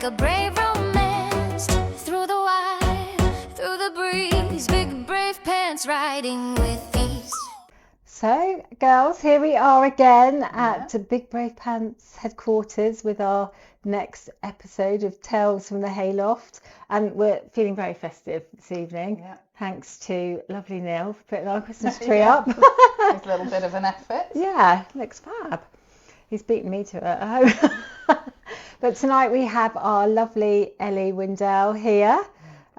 like a brave romance. Through the wire, through the breeze, big brave pants riding with ease. So, girls, here we are again at Big Brave Pants headquarters with our next episode of Tales from the Hayloft, and we're feeling very festive this evening. Thanks to lovely Neil for putting our Christmas tree up. It's a little bit of an effort. Yeah, looks fab. He's beaten me to it at home. But tonight we have our lovely Ellie Windell here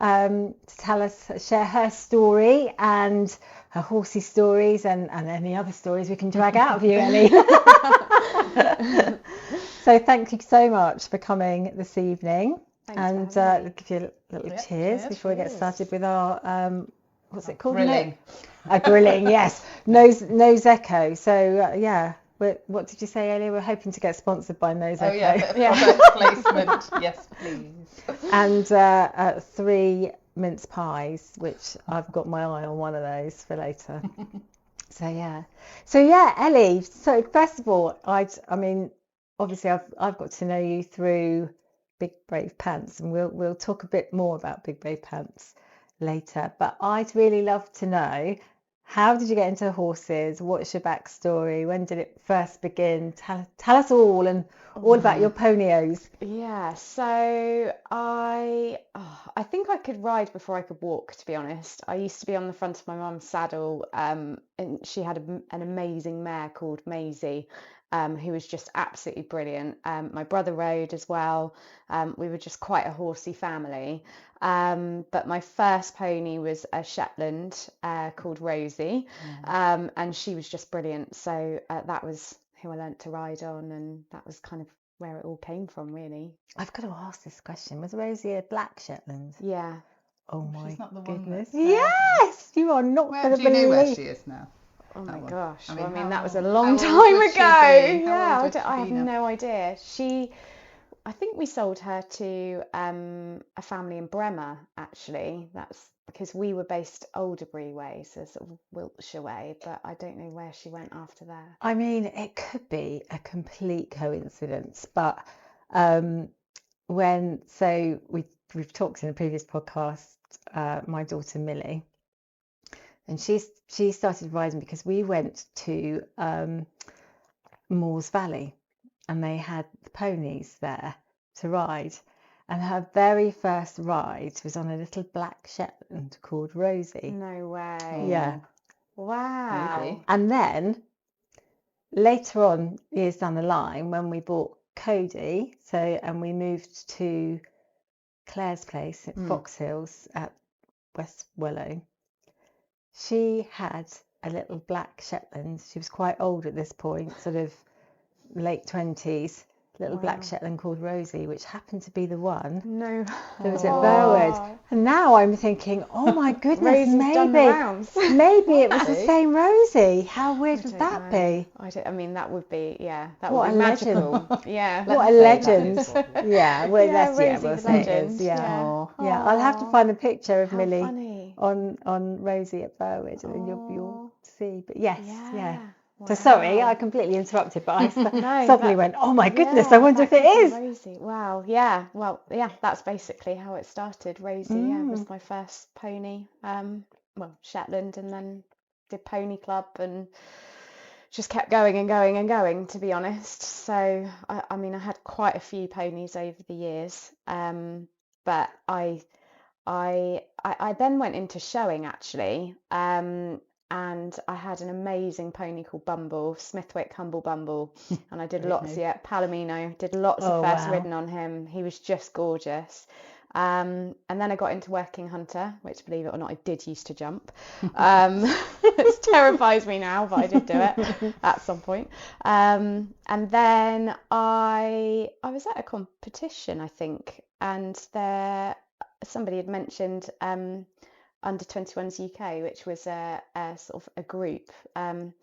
to share her story and her horsey stories and any other stories we can drag out of you, Ellie. So thank you so much for coming this evening. Thanks and give you a little cheers before we get started with our what's it called? Grilling. A grilling, yes. Nose Echo. So what did you say, Ellie? We're hoping to get sponsored by Nose Echo. Product placement. Yes, please. And 3 mince pies, which I've got my eye on one of those for later. So Ellie, so first of all, I mean obviously I've got to know you through Big Brave Pants, and we'll talk a bit more about Big Brave Pants later, but I'd really love to know, how did you get into horses? What's your backstory? When did it first begin? Tell us all, and all about your ponios. Yeah, so I think I could ride before I could walk, to be honest. I used to be on the front of my mum's saddle, and she had an amazing mare called Maisie, who was just absolutely brilliant. My brother rode as well. We were just quite a horsey family. But my first pony was a Shetland called Rosie, and she was just brilliant. So that was who I learnt to ride on, and that was kind of where it all came from, really. I've got to ask this question. Was Rosie a black Shetland? Yeah. Oh my She's not the goodness. One yes! You are not going to believe. Do you know where she is now? Oh my one. gosh. I mean, that was a how long old time would she ago. be? Yeah, I have no idea. I think we sold her to a family in Bremer, actually. That's because we were based Alderbury way, so sort of Wiltshire way, but I don't know where she went after that. I mean, it could be a complete coincidence, but we've talked in a previous podcast, my daughter Millie, and she started riding because we went to Moores Valley, and they had the ponies there to ride, and her very first ride was on a little black Shetland called Rosie. No way. Yeah. Wow. Maybe. And then later on, years down the line, when we bought Cody, and we moved to Claire's place at Fox Hills at West Wellow, she had a little black Shetland. She was quite old at this point, sort of late 20s, little black Shetland called Rosie, which happened to be the one that was at Burwood. And now I'm thinking, oh my goodness, maybe it was the same Rosie. How weird would that be? I mean, that would be, that What would a be magical. legend. Yeah. What a legend. Yeah, we'll Rosie's say it legend. is. Yeah. Yeah. I'll have to find a picture of How Millie funny. on Rosie at Burwood, and then you'll see. But yes, yeah. Wow. So sorry, I completely interrupted, but I suddenly went, oh my goodness, I wonder if it is. Rosie. Wow, yeah. Well, yeah, that's basically how it started. Rosie, was my first pony. Shetland, and then did pony club and just kept going and going and going, to be honest. So, I mean, I had quite a few ponies over the years, but I then went into showing, actually, and I had an amazing pony called Bumble, Smithwick Humble Bumble, and I did lots, Palomino, did lots of first ridden on him. He was just gorgeous. And then I got into working hunter, which, believe it or not, I did used to jump. It terrifies me now, but I did do it at some point. And then I was at a competition, I think, and somebody had mentioned Under 21s UK, which was a sort of a group, and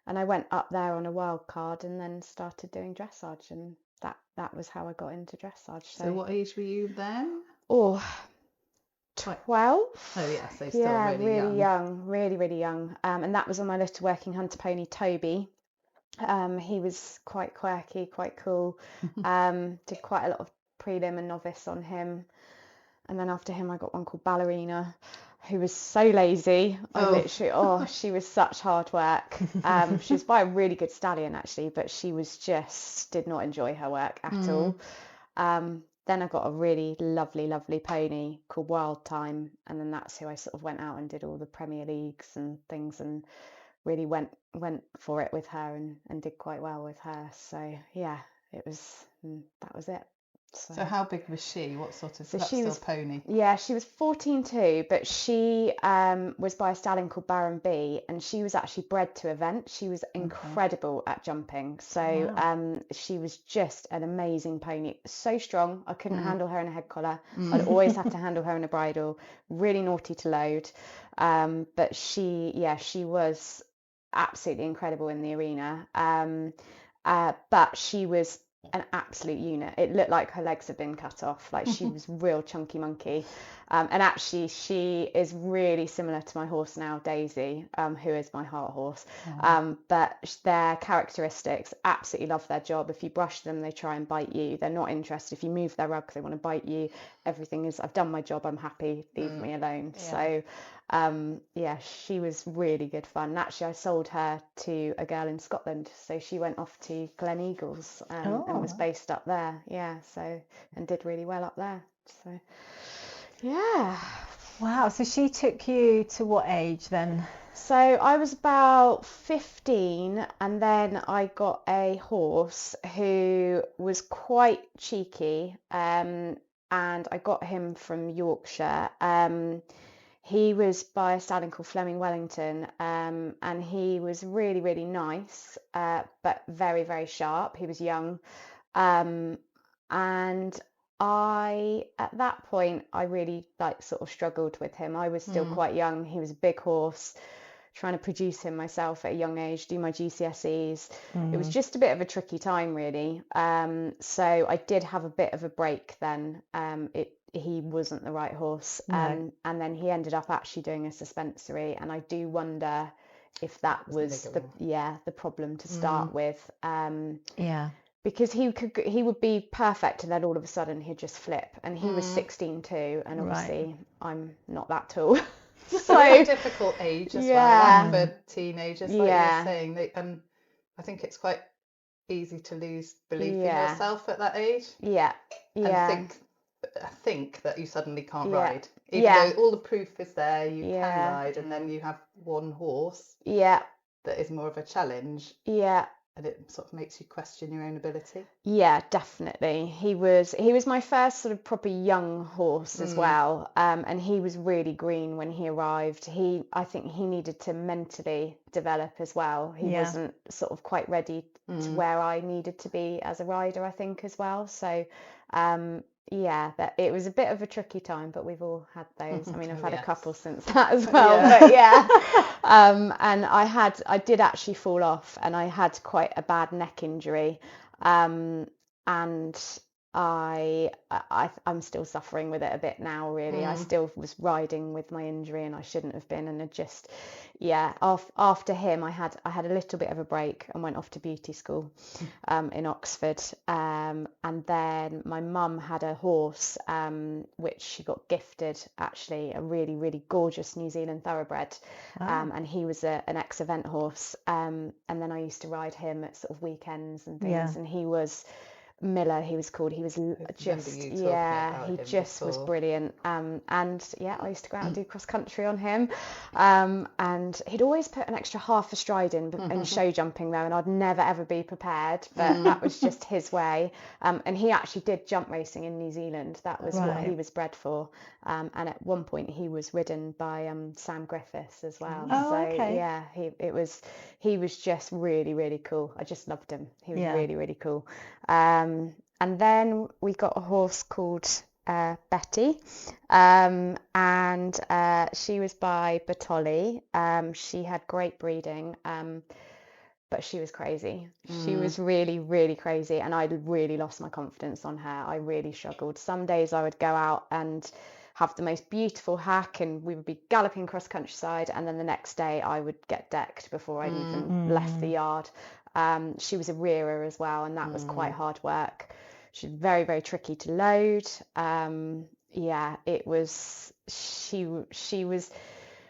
I went up there on a wild card and then started doing dressage, and that was how I got into dressage. So what age were you then? 12. Oh yeah, so still really young, really young. And that was on my little working hunter pony, Toby. He was quite quirky, quite cool. Did quite a lot of prelim and novice on him. And then after him, I got one called Ballerina, who was so lazy. She was such hard work. She was by a really good stallion, actually, but she did not enjoy her work at all. Then I got a really lovely, lovely pony called Wild Time. And then that's who I sort of went out and did all the Premier Leagues and things, and really went for it with her and did quite well with her. So yeah, that was it. So how big was she? What sort of, So that's she still was, pony? Yeah, she was 14.2, but she was by a stallion called Baron B, and she was actually bred to event. She was incredible at jumping. So she was just an amazing pony. So strong, I couldn't handle her in a head collar. I'd always have to handle her in a bridle. Really naughty to load. But she was absolutely incredible in the arena. But she was an absolute unit. It looked like her legs had been cut off. Like, she was real chunky monkey. And actually she is really similar to my horse now, Daisy, who is my heart horse. But their characteristics, absolutely love their job. If you brush them, they try and bite you. They're not interested. If you move their rug, they want to bite you. Everything is, I've done my job, I'm happy, leave me alone. So she was really good fun. And actually, I sold her to a girl in Scotland. So she went off to Glen Eagles and was based up there. Yeah, so, and did really well up there. So, yeah. Wow. So she took you to what age then? So I was about 15, and then I got a horse who was quite cheeky, and I got him from Yorkshire. He was by a stallion called Fleming Wellington, and he was really, really nice, but very, very sharp. He was young, and at that point, I really sort of struggled with him. I was still quite young. He was a big horse, trying to produce him myself at a young age, do my GCSEs. It was just a bit of a tricky time, really. So I did have a bit of a break then. He wasn't the right horse. No. And then he ended up actually doing a suspensory. And I do wonder if that was the problem to start with. Because he would be perfect, and then all of a sudden he'd just flip. And he was 16 too, and obviously I'm not that tall. So a difficult age as well, like for teenagers, like you're saying. And I think it's quite easy to lose belief in yourself at that age. And think that you suddenly can't ride. Even though all the proof is there, you can ride, and then you have one horse that is more of a challenge. And it sort of makes you question your own ability. Yeah, definitely. He was my first sort of proper young horse as well. And he was really green when he arrived. I think he needed to mentally develop as well. He wasn't sort of quite ready to where I needed to be as a rider, I think, as well. So that it was a bit of a tricky time, but we've all had those. I mean, I've had a couple since that as well. But and I did actually fall off, and I had quite a bad neck injury, and I'm still suffering with it a bit now, really. I still was riding with my injury, and I shouldn't have been. And after him, I had a little bit of a break and went off to beauty school in Oxford. And then my mum had a horse, which she got gifted, actually, a really, really gorgeous New Zealand thoroughbred. And he was an ex-event horse. And then I used to ride him at sort of weekends and things. And he was Miller, he was called. He was just he just was brilliant. And I used to go out and do cross country on him, and he'd always put an extra half a stride in show jumping though, and I'd never ever be prepared, but that was just his way. And he actually did jump racing in New Zealand. That was what he was bred for. And at one point he was ridden by Sam Griffiths as well. He was just really, really cool. I just loved him. He was really, really cool. And then we got a horse called Betty, and she was by Bertolli. She had great breeding, but she was crazy. She was really, really crazy, and I really lost my confidence on her. I really struggled. Some days I would go out and have the most beautiful hack, and we would be galloping across countryside, and then the next day I would get decked before I'd even left the yard. She was a rearer as well, and that was quite hard work. She's very, very tricky to load. It was, she was,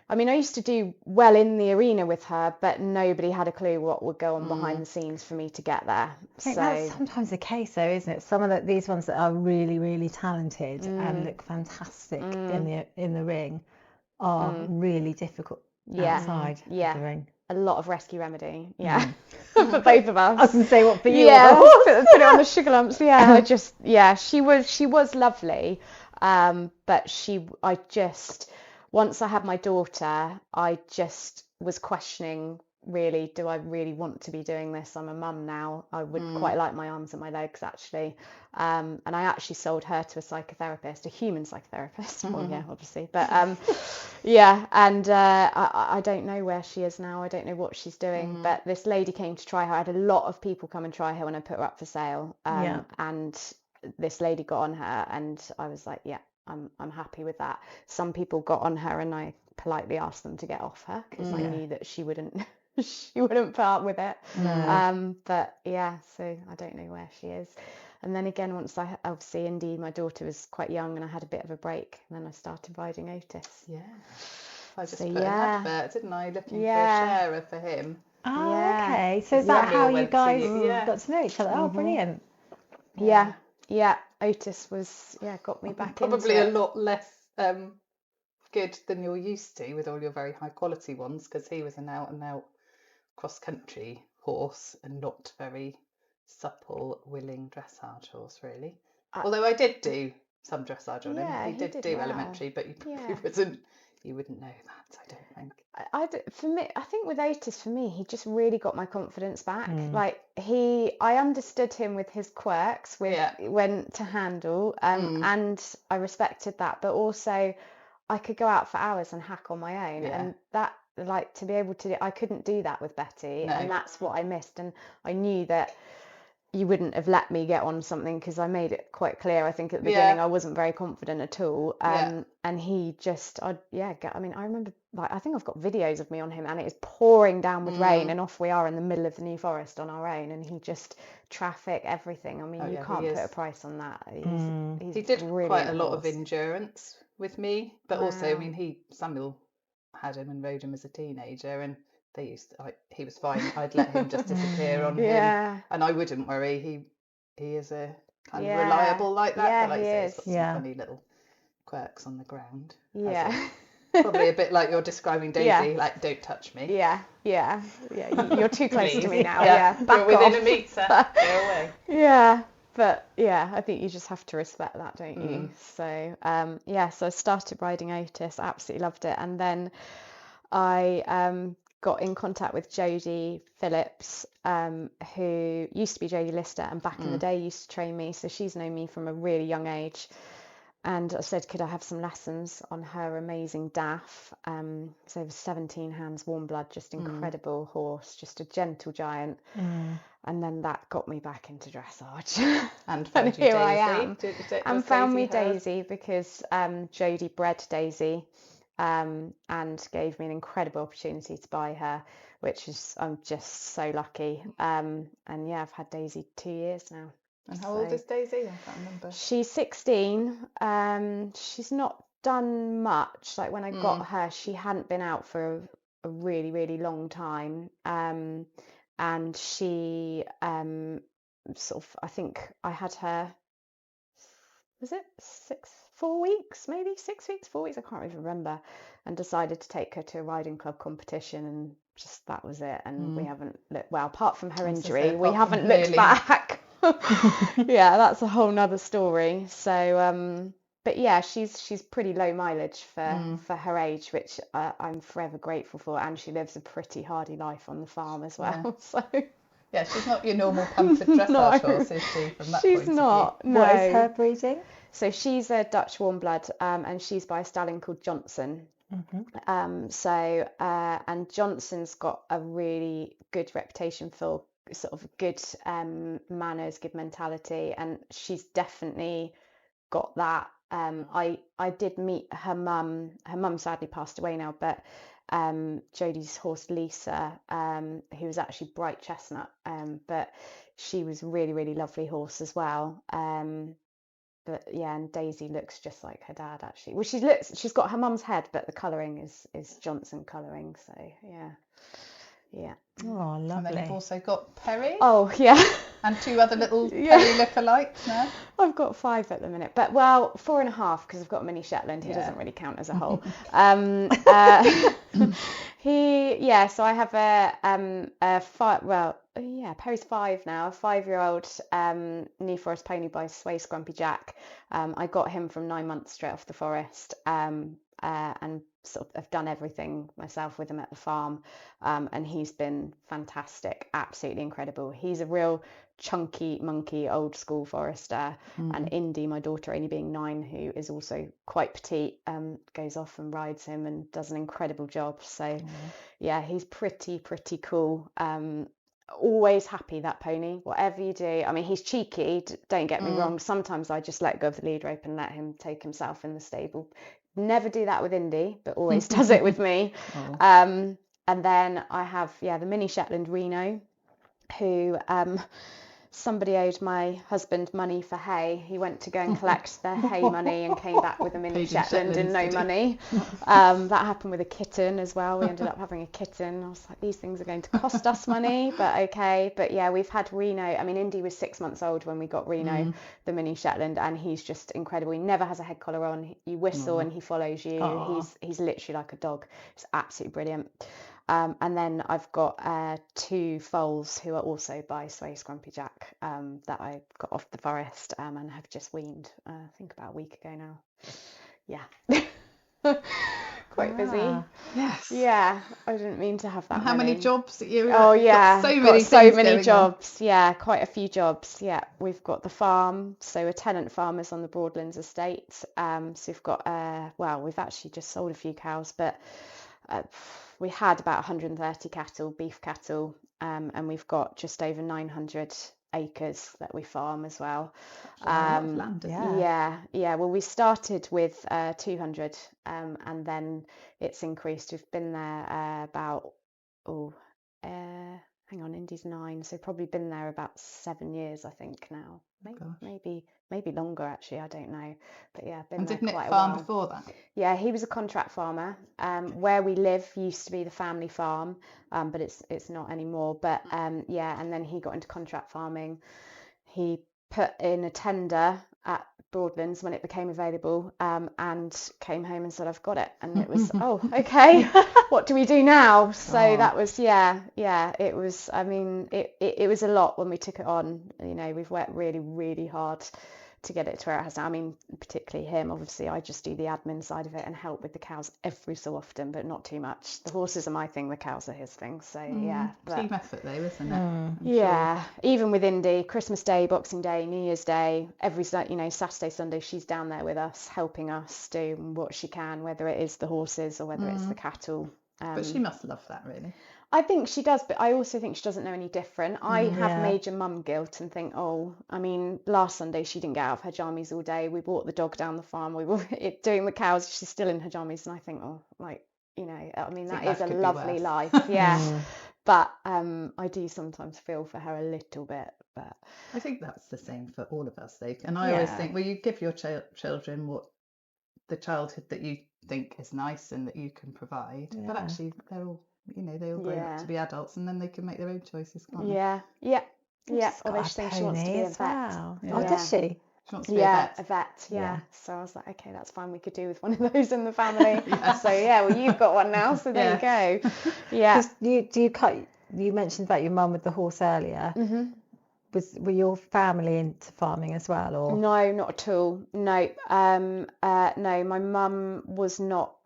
I mean, I used to do well in the arena with her, but nobody had a clue what would go on behind the scenes for me to get there. I think that's sometimes the case, though, isn't it? Some of these ones that are really, really talented and look fantastic in the ring are really difficult outside of the ring. A lot of rescue remedy, for both of us. I was going to say, what for you? Put it on the sugar lumps. She was lovely, but once I had my daughter, I just was questioning, really, do I really want to be doing this? I'm a mum now. I would quite like my arms and my legs, actually. And I actually sold her to a psychotherapist, a human psychotherapist. Well, yeah, obviously. But I don't know where she is now. I don't know what she's doing. But this lady came to try her. I had a lot of people come and try her when I put her up for sale. And this lady got on her, and I was like, yeah, I'm happy with that. Some people got on her, and I politely asked them to get off her because I knew that she wouldn't put up with it. But yeah, so I don't know where she is. And then again, once I obviously Indy, my daughter was quite young, and I had a bit of a break, and then I started riding Otis. I just put an advert, didn't I, looking for a sharer for him. Okay, so is that how you guys got to know each other? Oh, brilliant. Otis was got me back probably into a lot less good than you're used to with all your very high quality ones, because he was an out and out cross country horse and not very supple, willing dressage horse, really. Although I did do some dressage on him. He did do elementary, but you wouldn't know that, I don't think. I think with Otis, for me, he just really got my confidence back. Like I understood him with his quirks, when to handle, and I respected that. But also, I could go out for hours and hack on my own, and that, like, to be able to, I couldn't do that with Betty, and that's what I missed. And I knew that you wouldn't have let me get on something, because I made it quite clear, I think, at the beginning, I wasn't very confident at all. And he just, I remember, like, I think I've got videos of me on him, and it is pouring down with rain, and off we are in the middle of the New Forest on our own, and he just, traffic, everything. I mean, you can't put a price on that. He did quite a lot of endurance with me, but also, I mean, Samuel had him and rode him as a teenager, and he was fine. I'd let him just disappear on him, and I wouldn't worry. He is a kind of reliable like that, but like you say, he's got some funny little quirks on the ground. Probably a bit like you're describing Daisy, like, don't touch me. You're too close to me now. Back you're within off. a metre, go away. But I think you just have to respect that, don't you? So so I started riding Otis, absolutely loved it, and then I got in contact with Jodie Phillips, who used to be Jodie Lister, and back in the day used to train me, so she's known me from a really young age. And I said, could I have some lessons on her amazing Daff? So over 17 hands, warm blood, just incredible horse, just a gentle giant. And then that got me back into dressage. And found here Daisy. I am. And found me hers? Daisy, because Jodie bred Daisy, and gave me an incredible opportunity to buy her, which is, I'm just so lucky. And I've had Daisy 2 years now. And how old is Daisy? I can't remember. She's 16. She's not done much. Like, when I got her, she hadn't been out for a really, really long time. And she sort of, I think I had her, was it 4 weeks, maybe 6 weeks, 4 weeks, I can't even remember, and decided to take her to a riding club competition, and just that was it. And we haven't looked, well, apart from her injury, we haven't looked back. That's a whole nother story. So but she's pretty low mileage for her age, which I'm forever grateful for, and she lives a pretty hardy life on the farm as well. So she's not your normal pampered dressage horse, is she, from that she's point of not. view? No. What is her breeding? So she's a Dutch warm blood, and she's by a stallion called Johnson. And Johnson's got a really good reputation for sort of good manners, good mentality, and she's definitely got that I did meet her mum. Her mum sadly passed away now, but Jodie's horse Lisa, who was actually bright chestnut, but she was really, really lovely horse as well. But yeah, and Daisy looks just like her dad actually. Well, she's got her mum's head, but the colouring is Johnson colouring. So yeah. Oh, And then lovely. you've also got Perry. Oh yeah. And 2 other little Perry lookalikes now. I've got 5 at the minute, but 4.5 because I've got a mini Shetland who doesn't really count as a whole. So I have a 5. Well, yeah, Perry's 5 now. A 5-year-old New Forest pony by Sway Scrumpy Jack. I got him from 9 months straight off the forest, and sort of have done everything myself with him at the farm, and he's been fantastic, absolutely incredible. He's a real chunky monkey old school forester, and Indy, my daughter, only being 9, who is also quite petite, goes off and rides him and does an incredible job. So yeah, he's pretty cool. Always happy, that pony, whatever you do. I mean, he's cheeky, don't get me wrong. Sometimes I just let go of the lead rope and let him take himself in the stable. Never do that with Indy, but always does it with me. And then I have the mini Shetland Reno, who somebody owed my husband money for hay. He went to go and collect their hay money and came back with a mini Shetland and no money. That happened with a kitten as well. We ended up having a kitten. I was like, these things are going to cost us money, but okay. But yeah, we've had Reno. I mean, Indy was 6 months old when we got Reno, the mini Shetland, and he's just incredible. He never has a head collar on. You whistle and he follows you. He's literally like a dog. It's absolutely brilliant. And then I've got 2 foals who are also by Sway Scrumpy Jack, that I got off the forest, and have just weaned, I think about a week ago now. Yeah. Quite busy. Yes. Yeah, I didn't mean to have that. And how many jobs that you? Oh yeah, so many jobs. Yeah, quite a few jobs. Yeah, we've got the farm, so we're tenant farmers on the Broadlands estate. So we've got we've actually just sold a few cows, but we had about 130 cattle, beef cattle, and we've got just over 900 acres that we farm as well. Land, Yeah. Well, we started with 200, and then it's increased. We've been there hang on, Indy's 9, so probably been there about 7 years, I think now. Maybe longer actually, I don't know. But yeah, been there quite a while. Did Nick farm before that? Yeah, he was a contract farmer. Where we live used to be the family farm, but it's not anymore. But and then he got into contract farming. He put in a tender at Broadlands when it became available, and came home and said, I've got it. And it was, oh, okay, what do we do now? So that was, it was, I mean, it was a lot when we took it on. You know, we've worked really, really hard to get it to where it has now. I mean, particularly him, obviously I just do the admin side of it and help with the cows every so often, but not too much. The horses are my thing, the cows are his thing. So team effort though, isn't it? Sure. Even with Indy, Christmas Day, Boxing Day, New Year's Day, every Saturday, Sunday, she's down there with us, helping us do what she can, whether it is the horses or whether it's the cattle. But she must love that, really. I think she does, but I also think she doesn't know any different. I have major mum guilt and think, last Sunday she didn't get out of her jammies all day. We brought the dog down the farm. We were doing the cows. She's still in her jammies, and I think, that is a lovely life. Yeah. But I do sometimes feel for her a little bit. But I think that's the same for all of us, though. And I always think, well, you give your children what the childhood that you think is nice and that you can provide, but actually they're all, they all grow up to be adults, and then they can make their own choices, can't they? Yeah. Although she thinks she wants to be a vet. Wow. Oh, does she? She wants to be a vet. So I was like, okay, that's fine. We could do with one of those in the family. So well, you've got one now, so there you go. Yeah. You mentioned about your mum with the horse earlier. Were your family into farming as well, or no? Not at all. No. No. My mum was not.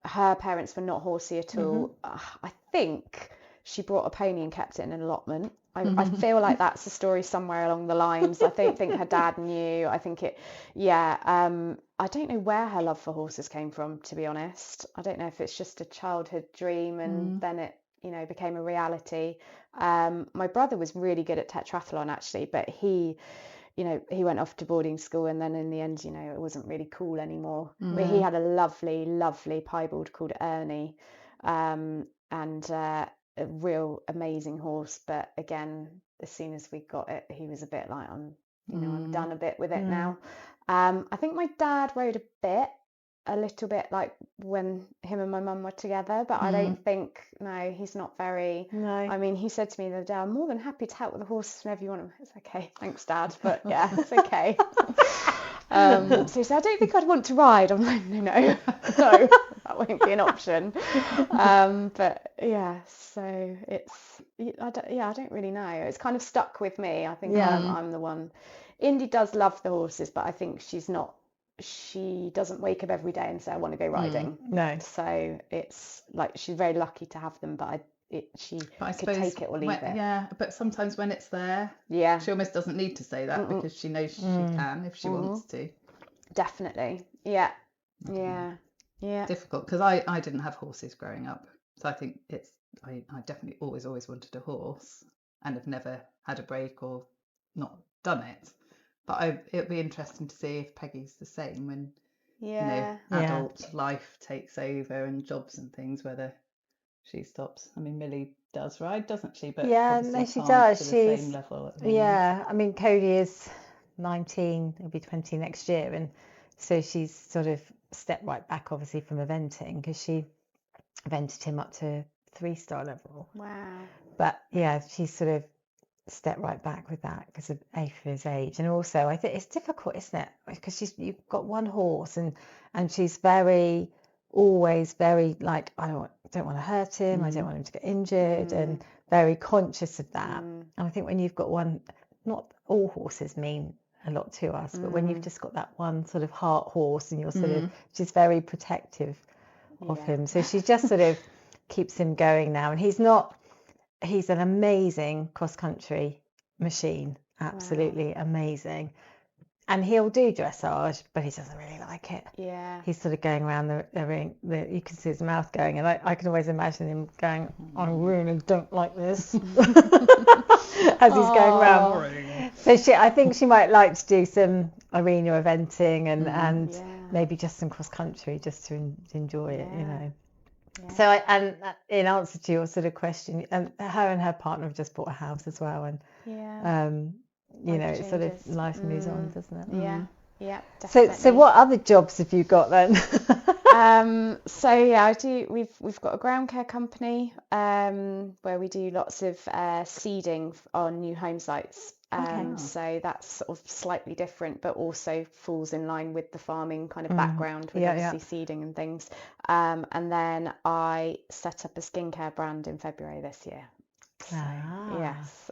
Her parents were not horsey at all. I think she brought a pony and kept it in an allotment. I feel like that's a story somewhere along the lines. I don't think her dad knew. I think I don't know where her love for horses came from, to be honest. I don't know if it's just a childhood dream and then it, became a reality. My brother was really good at tetrathlon actually, but he you know, he went off to boarding school, and then in the end, you know, it wasn't really cool anymore. But he had a lovely piebald called Ernie, and a real amazing horse. But again, as soon as we got it, he was a bit like, I'm done a bit with it now. I think my dad rode a little bit like when him and my mum were together, but I don't think, no, he's not very. No. I mean, he said to me the other day, I'm more than happy to help with the horses whenever you want them. It's okay, thanks, Dad, but yeah, it's okay. So he said, I don't think I'd want to ride. I'm like, no, that won't be an option. But yeah, so I don't really know. It's kind of stuck with me. I think I'm the one. Indy does love the horses, but I think she doesn't wake up every day and say, I want to go riding. No. So it's like, she's very lucky to have them, but she could take it or leave it. Yeah, but sometimes when it's there, she almost doesn't need to say that because she knows she can if she wants to. Definitely. Yeah. Difficult, because I didn't have horses growing up, so I think I definitely always wanted a horse and have never had a break or not done it. But it'd be interesting to see if Peggy's the same when adult life takes over and jobs and things, whether she stops. I mean, Millie does ride, doesn't she? But no, she does. She's the same level at the moment. I mean, Cody is 19, he'll be 20 next year, and so she's sort of stepped right back, obviously, from eventing, because she evented him up to 3-star level. Wow. But yeah, she's sort of step right back with that because of his age. And also I think it's difficult, isn't it, because you've got one horse and she's always very like, I don't want to hurt him, I don't want him to get injured, and very conscious of that. And I think when you've got one, not all horses mean a lot to us, but when you've just got that one sort of heart horse and you're sort of, she's very protective of him, so she just sort of keeps him going now. And he's an amazing cross-country machine, absolutely amazing. And he'll do dressage, but he doesn't really like it. Yeah. He's sort of going around the ring, you can see his mouth going, and I can always imagine him going, I really don't like this, as he's going around. So I think she might like to do some arena eventing and maybe just some cross-country just to enjoy it, you know. Yeah. So, and in answer to your sort of question, her and her partner have just bought a house as well, and you know, it's sort of life moves on, doesn't it? Yeah, definitely. So what other jobs have you got then? I do. We've got a ground care company where we do lots of seeding on new home sites. So that's sort of slightly different, but also falls in line with the farming kind of background with obviously seeding and things. And then I set up a skincare brand in February this year. So, yes,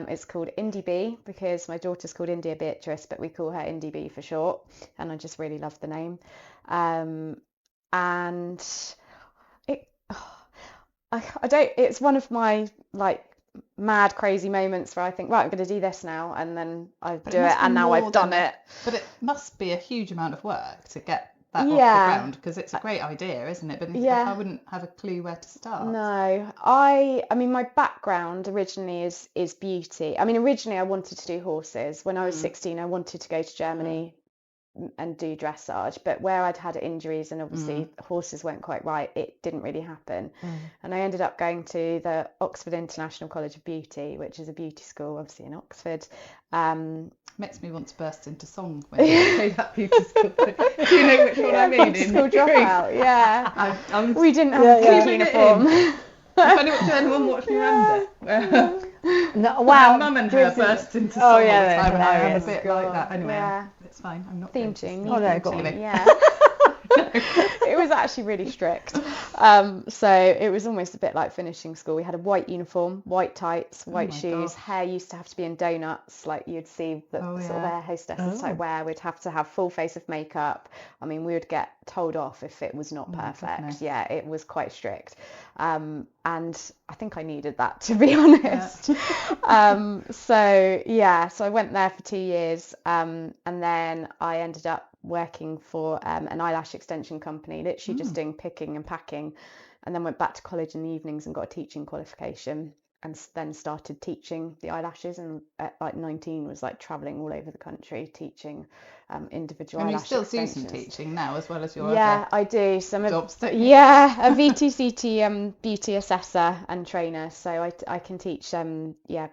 it's called Indie Bee because my daughter's called India Beatrice, but we call her Indie Bee for short, and I just really love the name. And it's one of my like mad crazy moments where I think, right, I'm going to do this now, and then I do it, and now I've done it. But it must be a huge amount of work to get that off the ground, because it's a great idea, isn't it? But I wouldn't have a clue where to start. No, I mean my background originally is beauty. I mean, originally I wanted to do horses. When I was 16, I wanted to go to Germany and do dressage, but where I'd had injuries and obviously horses weren't quite right, it didn't really happen. And I ended up going to the Oxford International College of Beauty, which is a beauty school obviously in Oxford. Makes me want to burst into song when you say that beauty school. Do you know which one I mean? Beauty school dropout, we didn't have a pink uniform. If anyone watched Miranda, no, wow, Mum and her burst into song all the time, and I'm a bit like that. Anyway, it's fine. I'm not theme tune. Oh no, got me. Yeah. It was actually really strict. So it was almost a bit like finishing school. We had a white uniform, white tights, white shoes. Gosh. Hair used to have to be in donuts, like you'd see the sort of air hostesses type wear. We'd have to have full face of makeup. I mean, we would get told off if it was not perfect. Goodness. Yeah, it was quite strict. And I think I needed that, to be honest. So I went there for 2 years, and then I ended up working for an eyelash extension company, literally just doing picking and packing, and then went back to college in the evenings and got a teaching qualification. and then started teaching the eyelashes, and at like 19 was like traveling all over the country teaching individual And you eyelash still extensions. do some teaching now as well as your Yeah, other I do some jobs, don't you? yeah, a VTCT beauty assessor and trainer, so I can teach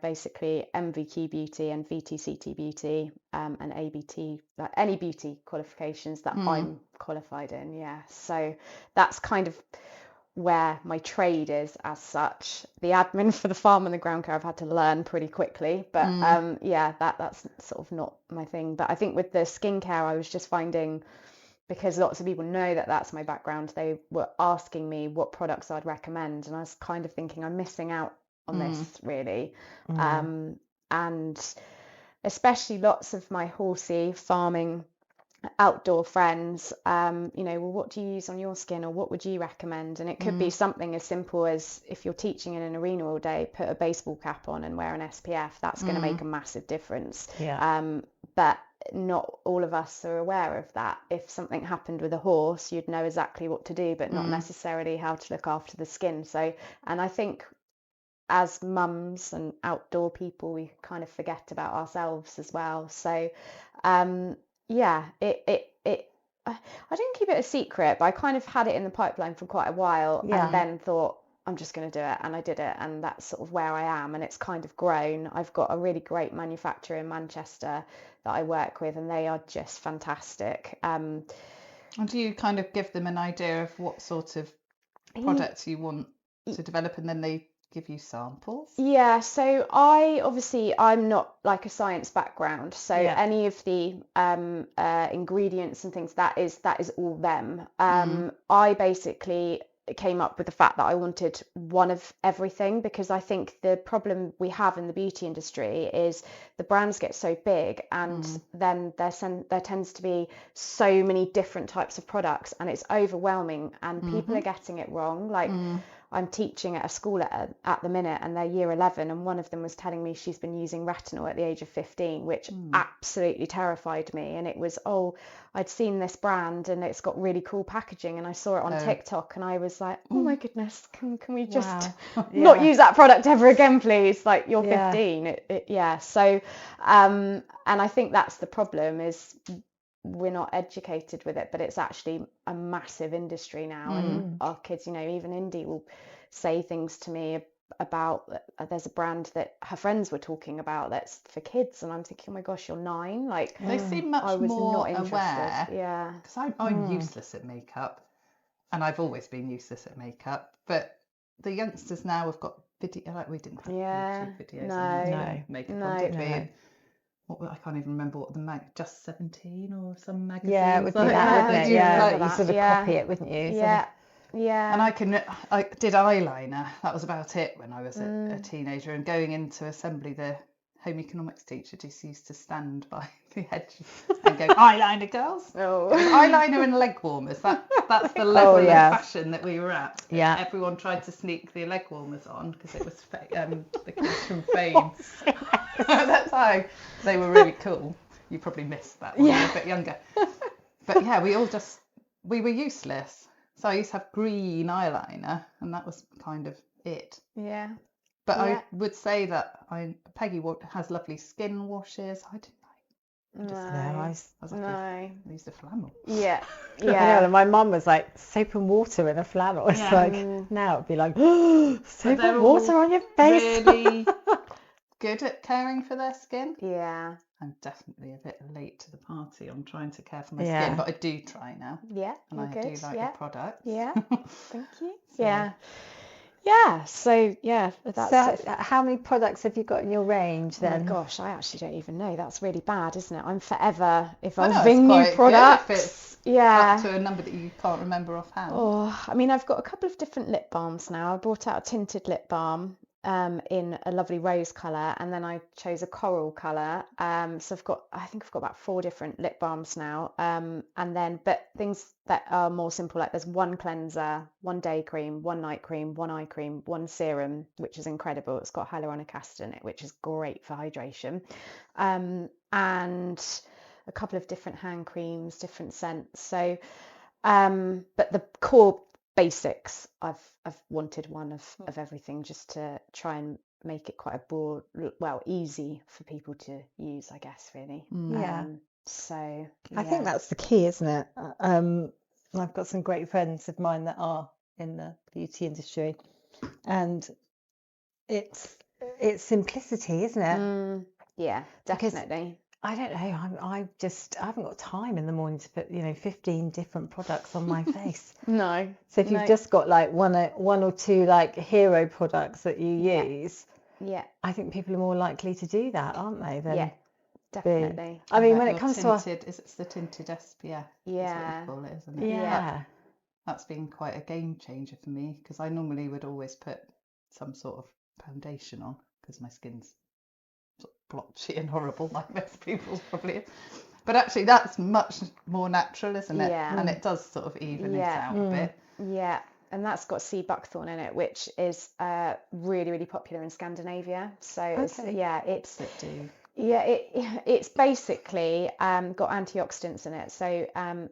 basically MVQ beauty and VTCT beauty and ABT, like any beauty qualifications that I'm qualified in. Yeah, so that's kind of where my trade is as such. The admin for the farm and the ground care I've had to learn pretty quickly, but that's sort of not my thing. But I think with the skincare, I was just finding, because lots of people know that that's my background, they were asking me what products I'd recommend, and I was kind of thinking I'm missing out on this really. And especially lots of my horsey farming outdoor friends, well, what do you use on your skin, or what would you recommend? And it could be something as simple as, if you're teaching in an arena all day, put a baseball cap on and wear an SPF. That's going to make a massive difference. But not all of us are aware of that. If something happened with a horse, you'd know exactly what to do, but not necessarily how to look after the skin. So, and I think as mums and outdoor people, we kind of forget about ourselves as well. So I didn't keep it a secret, but I kind of had it in the pipeline for quite a while, and then thought, I'm just going to do it, and I did it, and that's sort of where I am, and it's kind of grown. I've got a really great manufacturer in Manchester that I work with, and they are just fantastic. And do you kind of give them an idea of what sort of products you want to develop, and then they give you samples? Yeah, so I'm not like a science background, so any of the ingredients and things, that is all them. I basically came up with the fact that I wanted one of everything, because I think the problem we have in the beauty industry is the brands get so big, and then there tends to be so many different types of products, and it's overwhelming, and people are getting it wrong. Like, I'm teaching at a school at the minute, and they're year 11, and one of them was telling me she's been using retinol at the age of 15, which absolutely terrified me. And it was, I'd seen this brand and it's got really cool packaging, and I saw it on TikTok, and I was like, oh my goodness, can we just not use that product ever again, please? Like, you're 15. So and I think that's the problem, is we're not educated with it, but it's actually a massive industry now. And our kids, even Indy will say things to me about, there's a brand that her friends were talking about that's for kids, and I'm thinking, oh my gosh, you're 9. Like, they seem much I was more not interested. aware, because I'm useless at makeup, and I've always been useless at makeup, but the youngsters now have got video, like we didn't have YouTube videos and makeup on, did we? I can't even remember what Just 17 or some magazine. Yeah, it would be that, wouldn't it? You sort of copy it, wouldn't you? And I did eyeliner. That was about it when I was a teenager. And going into assembly, the home economics teacher just used to stand by the edge and go, eyeliner, girls. Eyeliner and leg warmers. That's the level of fashion that we were at. Yeah. Everyone tried to sneak the leg warmers on because it was the kids from Fame. That's how they were really cool. You probably missed that when you were a bit younger. But yeah, we were useless. So I used to have green eyeliner, and that was kind of it. Yeah. But I would say that Peggy has lovely skin washes. I didn't like. I used a flannel. Yeah. And my mum was like, soap and water in a flannel. It's like, now it'd be like, soap and water on your face. Really good at caring for their skin. Yeah. I'm definitely a bit late to the party on trying to care for my skin, but I do try now. Yeah. And I do like the products. Yeah. Thank you. Yeah. So that's how many products have you got in your range then? Oh my gosh, I actually don't even know. That's really bad, isn't it? I'm forever evolving new products. If it's up to a number that you can't remember offhand. I mean, I've got a couple of different lip balms now. I brought out a tinted lip balm in a lovely rose colour, and then I chose a coral colour. So I think I've got about 4 different lip balms now. But things that are more simple, like there's 1 cleanser, 1 day cream, 1 night cream, 1 eye cream, 1 serum, which is incredible. It's got hyaluronic acid in it, which is great for hydration. And a couple of different hand creams, different scents. So, but the core basics, I've wanted one of everything, just to try and make it quite a broad, easy for people to use, I guess, really. Yeah. So I think that's the key, isn't it? I've got some great friends of mine that are in the beauty industry, and it's simplicity, isn't it? Yeah, definitely. I don't know. I haven't got time in the morning to put 15 different products on my face. No. So if you've just got like one or two like hero products that you use, I think people are more likely to do that, aren't they? Than definitely. I mean, when it comes to it's the tinted SPF. Yeah. Is what you call it, isn't it? Yeah. That's been quite a game changer for me, because I normally would always put some sort of foundation on because my skin's sort of blotchy and horrible, like most people's probably. But actually, that's much more natural, isn't it? Yeah. And it does sort of even it out a bit. Yeah. And that's got sea buckthorn in it, which is really, really popular in Scandinavia. So it's basically got antioxidants in it, so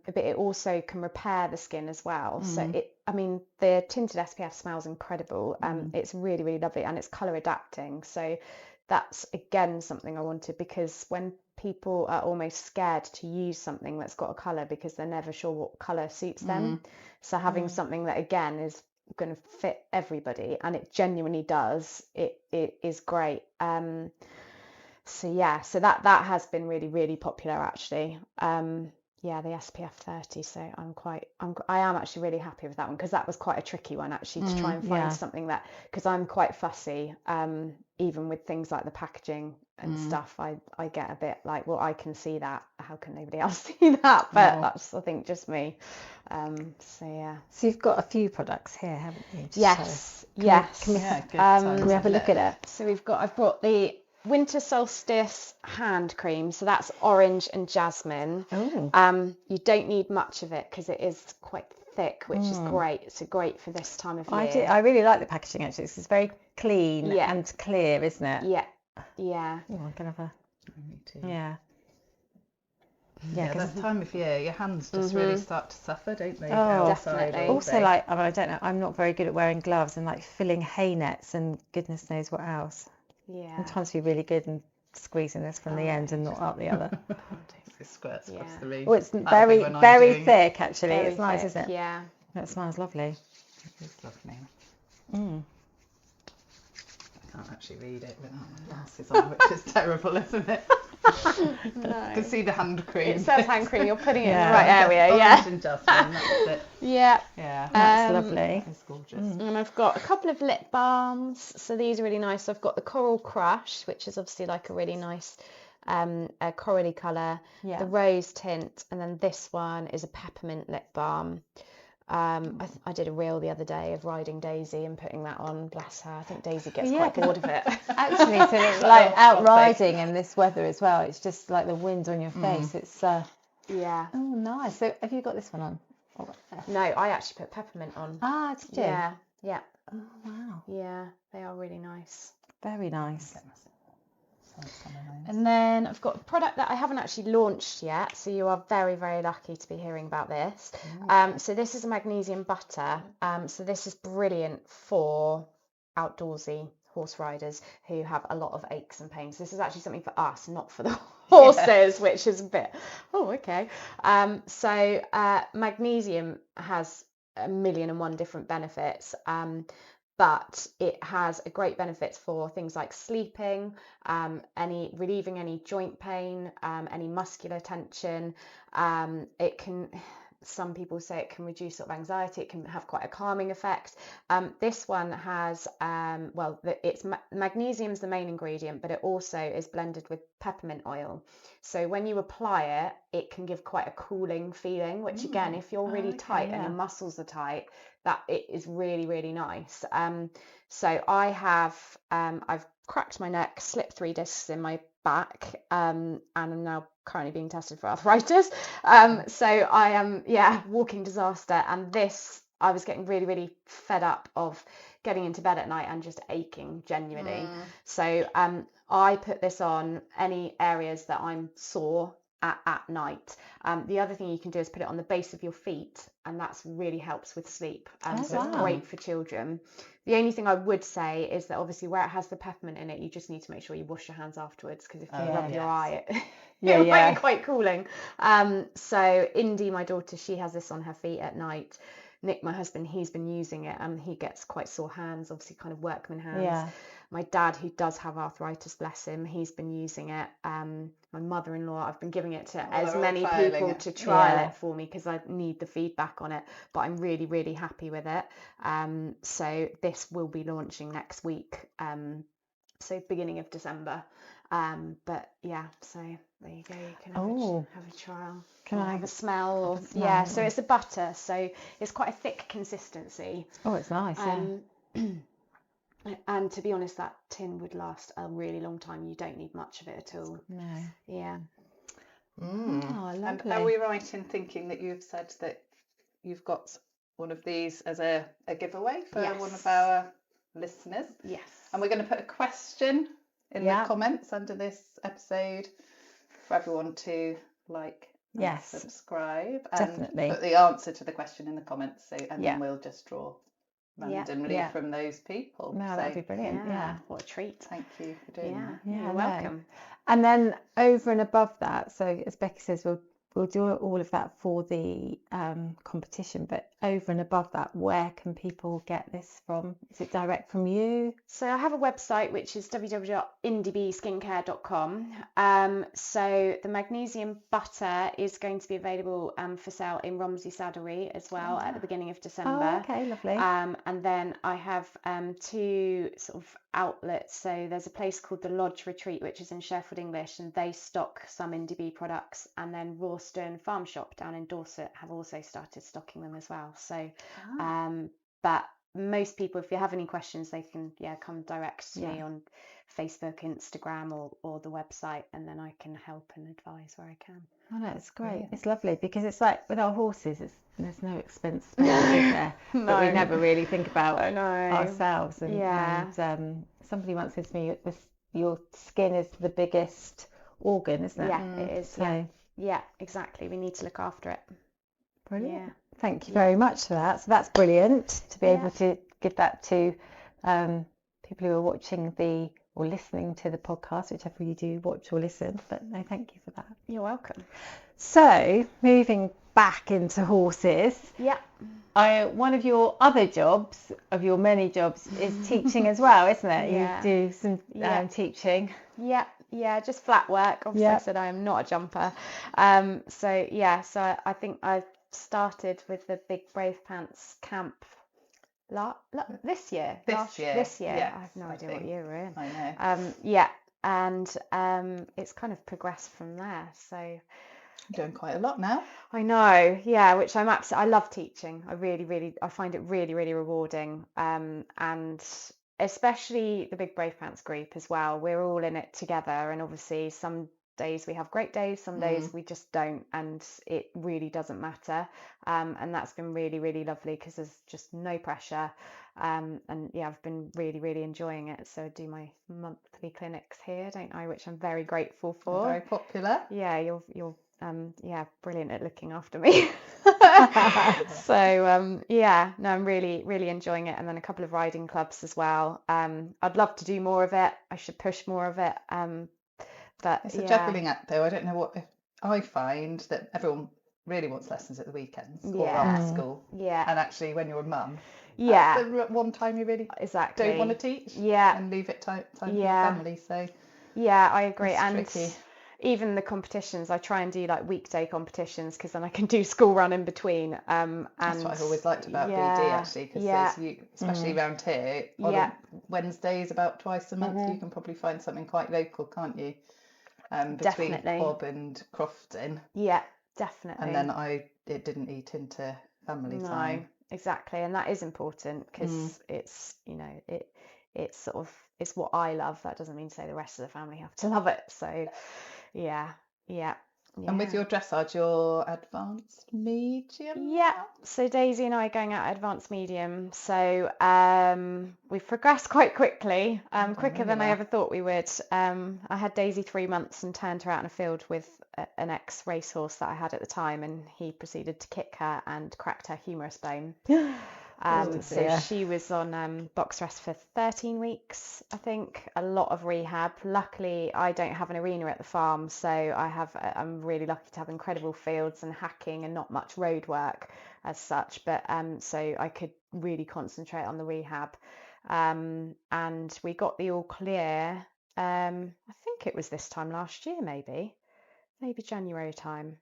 but it also can repair the skin as well. So the tinted SPF smells incredible. It's really, really lovely, and it's colour adapting. So that's again something I wanted, because when people are almost scared to use something that's got a colour because they're never sure what colour suits them, so having something that again is going to fit everybody, and it genuinely does, it is great. So that has been really, really popular actually. The SPF 30. So I am actually really happy with that one, because that was quite a tricky one actually to try and find something that, because I'm quite fussy, even with things like the packaging and stuff. I get a bit like, well, I can see that, how can nobody else see that? But that's, I think, just me. So you've got a few products here, haven't you? Yes. Can we have a look at it? So I've brought the Winter Solstice hand cream, so that's orange and jasmine. You don't need much of it because it is quite thick, which is great. So great for this time of year. I really like the packaging actually. It's very clean and clear, isn't it? Yeah. Oh, I'm gonna have a. Me too. Yeah. Yeah, that time of year, your hands just really start to suffer, don't they? Definitely. Also, like, I don't know, I'm not very good at wearing gloves and like filling hay nets and goodness knows what else. Yeah. Sometimes be really good and squeezing this from the end and not up the other. It squirts across the room. Oh, it's very, very thick actually. Very it's nice, thick, isn't it? Yeah. It smells lovely. It is lovely. I can't actually read it without my glasses on, which is terrible, isn't it? No. You can see the hand cream. It says hand cream. You're putting it in the right area. Yeah. And Jasmine, that's it. Yeah. That's lovely. It's gorgeous. And I've got a couple of lip balms. So these are really nice. So I've got the Coral Crush, which is obviously like a really nice a corally colour. The Rose Tint, and then this one is a peppermint lip balm. I did a reel the other day of riding Daisy and putting that on. Bless her. I think Daisy gets quite bored of it. Actually, so like out riding in this weather as well, it's just like the wind on your face. It's Oh, nice. So have you got this one on? No, I actually put peppermint on. Ah, did you? Yeah. Oh, wow. Yeah, they are really nice. Very nice. And then I've got a product that I haven't actually launched yet, so you are very, very lucky to be hearing about this. So this is a magnesium butter. So this is brilliant for outdoorsy horse riders who have a lot of aches and pains. This is actually something for us, not for the horses, which is a bit, okay. So magnesium has 1,000,001 different benefits. But it has a great benefits for things like sleeping, relieving any joint pain, any muscular tension. It can, some people say it can reduce sort of anxiety. It can have quite a calming effect. This one has, magnesium's the main ingredient, but it also is blended with peppermint oil. So when you apply it, it can give quite a cooling feeling, which again, if you're really tight and your muscles are tight, that it is really, really nice. So I've cracked my neck, slipped 3 discs in my back, and I'm now currently being tested for arthritis. So I am, walking disaster. And this, I was getting really, really fed up of getting into bed at night and just aching genuinely. So I put this on any areas that I'm sore at night. The other thing you can do is put it on the base of your feet, and that's really helps with sleep. Oh, So it's wow. great for children. The only thing I would say is that obviously where it has the peppermint in it, you just need to make sure you wash your hands afterwards, because if you rub your eye, it might be quite cooling. So Indy, my daughter, she has this on her feet at night. Nick, my husband, he's been using it and he gets quite sore hands, obviously kind of workman hands. Yeah. My dad, who does have arthritis, bless him, he's been using it. My mother-in-law, I've been giving it to as many people to trial it for me because I need the feedback on it, but I'm really, really happy with it. So this will be launching next week, so beginning of December. But yeah, so there you go, you can have a trial. Can I have a smell? Or, smell? yeah, so it's a butter, so it's quite a thick consistency. Oh, it's nice, And to be honest, that tin would last a really long time. You don't need much of it at all. No. Yeah. Oh, lovely. And are we right in thinking that you've said that you've got one of these as a giveaway for one of our listeners? Yes. And we're going to put a question in the comments under this episode for everyone to like and subscribe. Definitely. And put the answer to the question in the comments. And then we'll just draw randomly from those people. No, that'd be brilliant. Yeah. What a treat. Thank you for doing that. Yeah, you're welcome. And then over and above that, so as Becky says, we'll do all of that for the competition, but over and above that, where can people get this from? Is it direct from you? So I have a website which is www.indybskincare.com. So the magnesium butter is going to be available for sale in Romsey Saddlery as well at the beginning of December. Oh, okay, lovely. And then I have two sort of outlets. So there's a place called the Lodge Retreat, which is in Sheffield English, and they stock some Indie products, and then Rawston Farm Shop down in Dorset have also started stocking them as well. So but most people, if you have any questions, they can come direct to me on Facebook, Instagram, or the website, and then I can help and advise where I can. Oh no, it's great. It's lovely because it's like with our horses, there's no expense spared, is there? No. But we never really think about ourselves. And somebody once said to me, your skin is the biggest organ, isn't it? Yeah, it is. So, yeah, exactly. We need to look after it. Brilliant. Yeah. Thank you very much for that. So that's brilliant to be able to give that to people who are watching or listening to the podcast, whichever you do, watch or listen. But no, thank you for that. You're welcome. So moving back into horses. Yeah. One of your other jobs, of your many jobs, is teaching as well, isn't it? Yeah. You do some teaching. Yeah, just flat work. Obviously, I said I am not a jumper. So I think I started with the Big Brave Pants camp this year. This year. Yes, I have no idea what year we're in. I know. And it's kind of progressed from there. So you're doing quite a lot now. I know, which I love teaching. I find it really, really rewarding. And especially the Big Brave Pants group as well. We're all in it together, and obviously some days we have great days, some days we just don't, and it really doesn't matter. And that's been really, really lovely because there's just no pressure. And I've been really, really enjoying it. So I do my monthly clinics here, don't I? Which I'm very grateful for. Very popular. Yeah, you're brilliant at looking after me. So I'm really, really enjoying it. And then a couple of riding clubs as well. I'd love to do more of it. I should push more of it. But it's a juggling act though. I don't know what I find that everyone really wants lessons at the weekends or after school. Yeah. And actually when you're a mum, that's the one time you really don't want to teach. Yeah. And leave it time for your family. So I agree. It's and tricky. Even the competitions, I try and do like weekday competitions because then I can do school run in between. And that's what I've always liked about BD actually, because especially around here, on Wednesdays about twice a month, you can probably find something quite local, can't you? Between Bob and Crofton. Yeah, definitely. And then it didn't eat into family time. Exactly, and that is important because it's it's sort of it's what I love. That doesn't mean to say the rest of the family have to love it. So yeah, And with your dressage, you're advanced medium? Yeah, so Daisy and I are going out advanced medium. So we've progressed quite quickly, quicker than I ever thought we would. I had Daisy 3 months and turned her out in a field with an ex-racehorse that I had at the time, and he proceeded to kick her and cracked her humerus bone. So she was on box rest for 13 weeks, I think. A lot of rehab. Luckily, I don't have an arena at the farm, so I'm really lucky to have incredible fields and hacking and not much road work as such. But so I could really concentrate on the rehab. And we got the all clear. I think it was this time last year, maybe January time.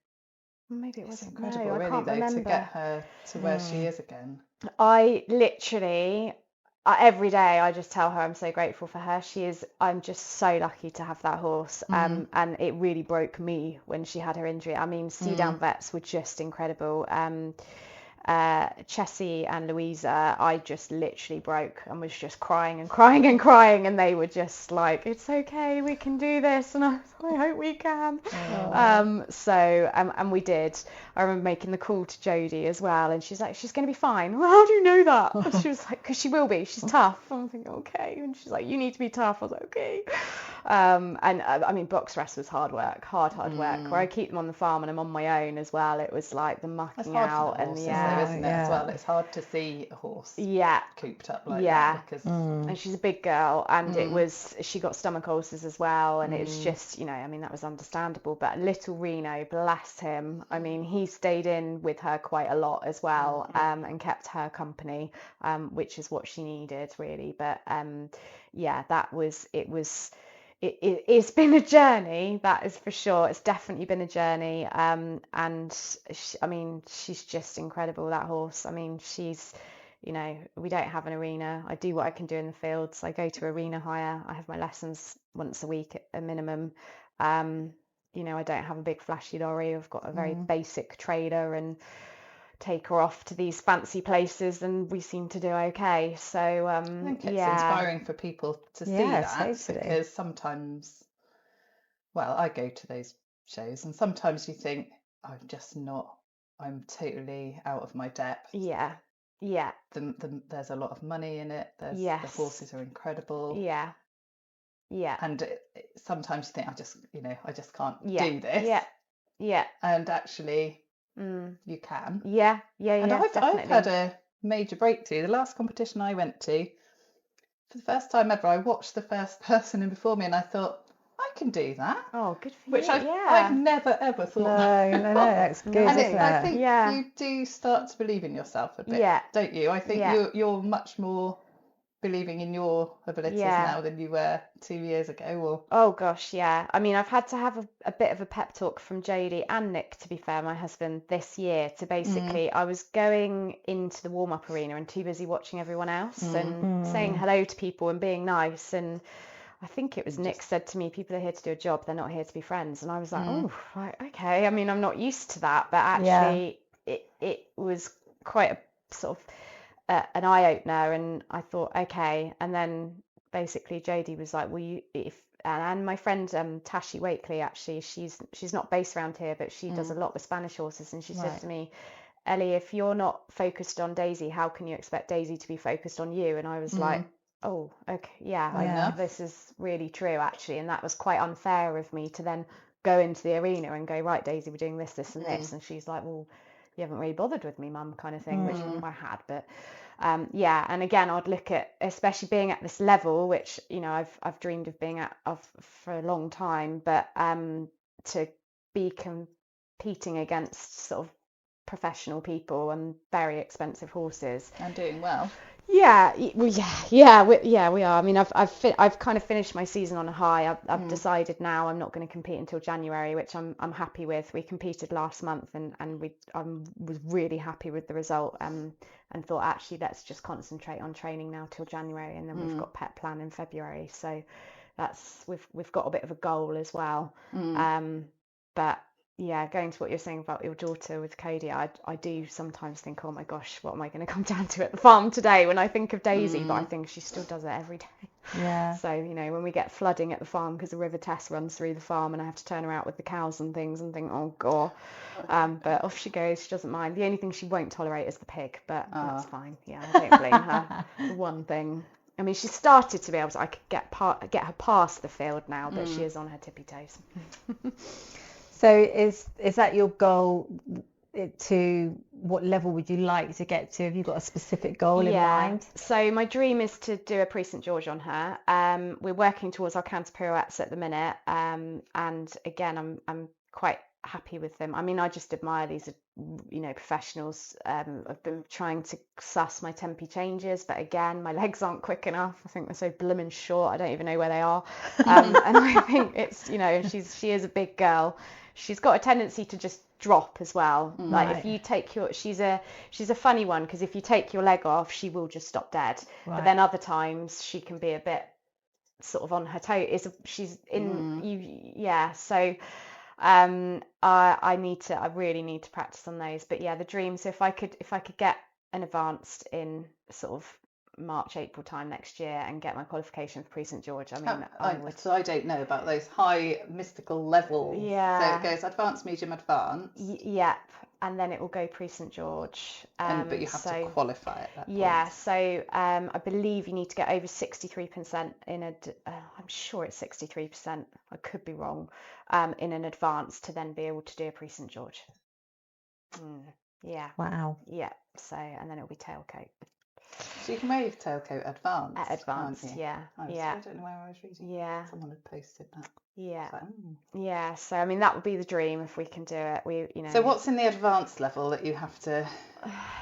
Maybe it wasn't. Incredible, no, I really, can't though, remember. to get her to where she is again. I literally, every day I just tell her I'm so grateful for her. I'm just so lucky to have that horse. And it really broke me when she had her injury. I mean, Down vets were just incredible. Chessie and Louisa, I just literally broke and was just crying and crying and crying, and they were just like, it's okay, we can do this, and I hope we can. And we did. I remember making the call to Jodie as well, and she's like, she's going to be fine. Well, how do you know that? And she was like, because she will be, she's tough. I'm thinking, okay. And she's like, you need to be tough. I was like, okay. I mean, box rest was hard work, hard work, where I keep them on the farm and I'm on my own as well. It was like the mucking out, and isn't it, as well? It's hard to see a horse cooped up like that, because and she's a big girl, and she got stomach ulcers as well, and it's just, I mean, that was understandable. But little Reno, bless him, I mean, he stayed in with her quite a lot as well, and kept her company, which is what she needed, really. But it's been a journey, that is for sure. It's definitely been a journey. She's just incredible, that horse. I mean, she's, we don't have an arena. I do what I can do in the fields. I go to arena hire. I have my lessons once a week at a minimum. I don't have a big flashy lorry. I've got a very basic trailer and take her off to these fancy places, and we seem to do okay. So I think it's inspiring for people to see that, totally. Because sometimes, I go to those shows, and sometimes you think, I'm totally out of my depth. There's a lot of money in it. The horses are incredible. And sometimes you think, I just can't do this. And actually, you can. And I've had a major breakthrough. The last competition I went to, for the first time ever, I watched the first person in before me, and I thought, I can do that. Oh, good for Which you. I've never ever thought. No, that's good. And isn't I think you do start to believe in yourself a bit, don't you? I think you're much more believing in your abilities now than you were 2 years ago. Oh gosh, yeah. I mean, I've had to have a bit of a pep talk from Jodie and Nick, to be fair, my husband, this year, to basically, I was going into the warm-up arena and too busy watching everyone else and saying hello to people and being nice, and I think it was Nick said to me, people are here to do a job, they're not here to be friends. And I was like, oh, right, okay. I mean, I'm not used to that, but actually it was quite a sort of an eye-opener, and I thought, okay. And then basically Jodie was like, and my friend Tashi Wakely, actually, she's not based around here, but she does a lot with Spanish horses, and she said to me, Ellie, if you're not focused on Daisy, how can you expect Daisy to be focused on you? And I was like, oh, okay, this is really true, actually. And that was quite unfair of me to then go into the arena and go, right, Daisy, we're doing this, this and this. And she's like, well, you haven't really bothered with me, mum, kind of thing, which I had. But and again, I'd look at, especially being at this level, which, I've dreamed of being for a long time, but to be competing against sort of professional people and very expensive horses and doing well. We are. I mean, I've kind of finished my season on a high. I've decided now I'm not going to compete until January, which I'm happy with. We competed last month, and I was really happy with the result, and thought, actually, let's just concentrate on training now till January, and then we've got Pet Plan in February. So we've got a bit of a goal as well. But yeah, going to what you're saying about your daughter with Cody, I do sometimes think, oh my gosh, what am I going to come down to at the farm today when I think of Daisy? But I think she still does it every day. Yeah. So, you know, when we get flooding at the farm because the River Tess runs through the farm and I have to turn her out with the cows and things and think, oh God. But off she goes. She doesn't mind. The only thing she won't tolerate is the pig, but that's fine. Yeah, I don't blame her. The one thing. I mean, she started to be able to. I could get her past the field now, but she is on her tippy toes. So is that your goal? To what level would you like to get to? Have you got a specific goal in mind? So my dream is to do a Pre St George on her. We're working towards our canter pirouettes at the minute, and again, I'm quite happy with them. I mean, I just admire these, you know, professionals. I've been trying to suss my tempi changes, but again, my legs aren't quick enough. I think they're so blooming short. I don't even know where they are. And I think it's, you know, she is a big girl. She's got a tendency to just drop as well. Like if you take she's a funny one, because if you take your leg off, she will just stop dead. But then other times she can be a bit sort of on her toe. She's in So I really need to practice on those. But yeah, the dream. So if I could get an advanced in sort of March, April time next year and get my qualification for Pre St George, I mean, I would. So I don't know about those high mystical levels. Yeah. So it goes advanced, medium, advanced. Yep. And then it will go Pre St George. But you have to qualify at that point. Yeah. So I believe you need to get over 63% in I'm sure it's 63%. I could be wrong. In an advanced to then be able to do a Pre St George. Yeah. Wow. Yeah. So and then it'll be tailcoat. So you can wear your tailcoat advanced. At advanced, yeah. I don't know where I was reading. Yeah. Someone had posted that. Yeah. Like, Yeah. So I mean that would be the dream if we can do it. So what's in the advanced level that you have to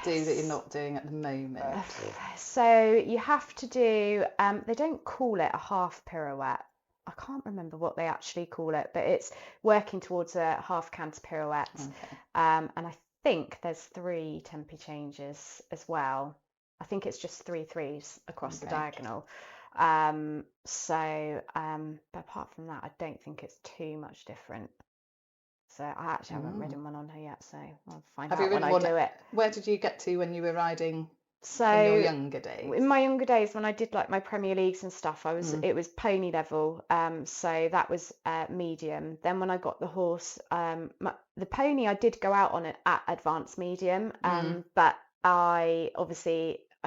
do that you're not doing at the moment? So you have to do. They don't call it a half pirouette. I can't remember what they actually call it, but it's working towards a half canter pirouette. Okay. And I think there's 3 tempi changes as well. I think it's just 3 threes across the diagonal. But apart from that, I don't think it's too much different. So I actually haven't ridden one on her yet, so I'll find out when I do it. Where did you get to when you were riding in your younger days? In my younger days, when I did like my Premier Leagues and stuff, it was pony level. So that was medium. Then when I got the horse, the pony I did go out on it at advanced medium, but I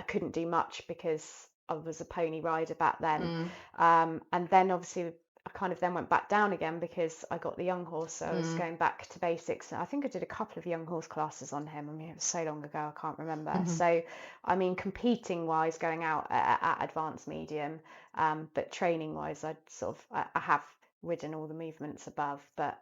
couldn't do much because I was a pony rider back then. And then obviously I kind of then went back down again because I got the young horse. So I was going back to basics. I think I did a couple of young horse classes on him. I mean, it was so long ago, I can't remember. So, I mean, competing wise, going out at advanced medium, but training wise, I have ridden all the movements above, but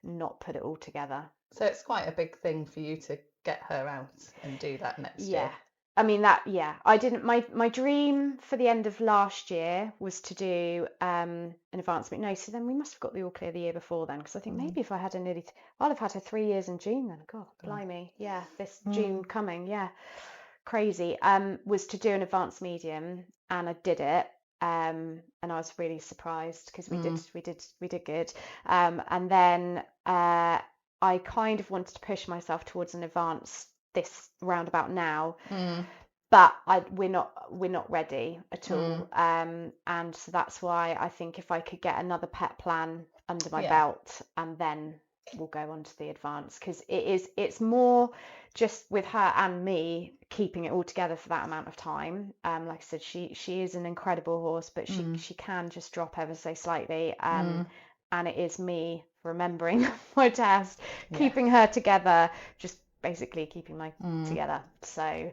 not put it all together. So it's quite a big thing for you to get her out and do that next year. I mean I didn't. My dream for the end of last year was to do an advancement. No, so then we must have got the all clear the year before then, because I think maybe if I had I'll have had her 3 years in June then. God, blimey, yeah, this June coming, yeah, crazy. Was to do an advanced medium, and I did it. And I was really surprised because we did good. And then I kind of wanted to push myself towards an advanced this roundabout now, but we're not ready at all, and so that's why I think if I could get another pet plan under my belt, and then we'll go on to the advance, because it's more just with her and me keeping it all together for that amount of time. Like I said, she is an incredible horse, but she can just drop ever so slightly, and it is me remembering my test, keeping her together, just basically keeping my together. So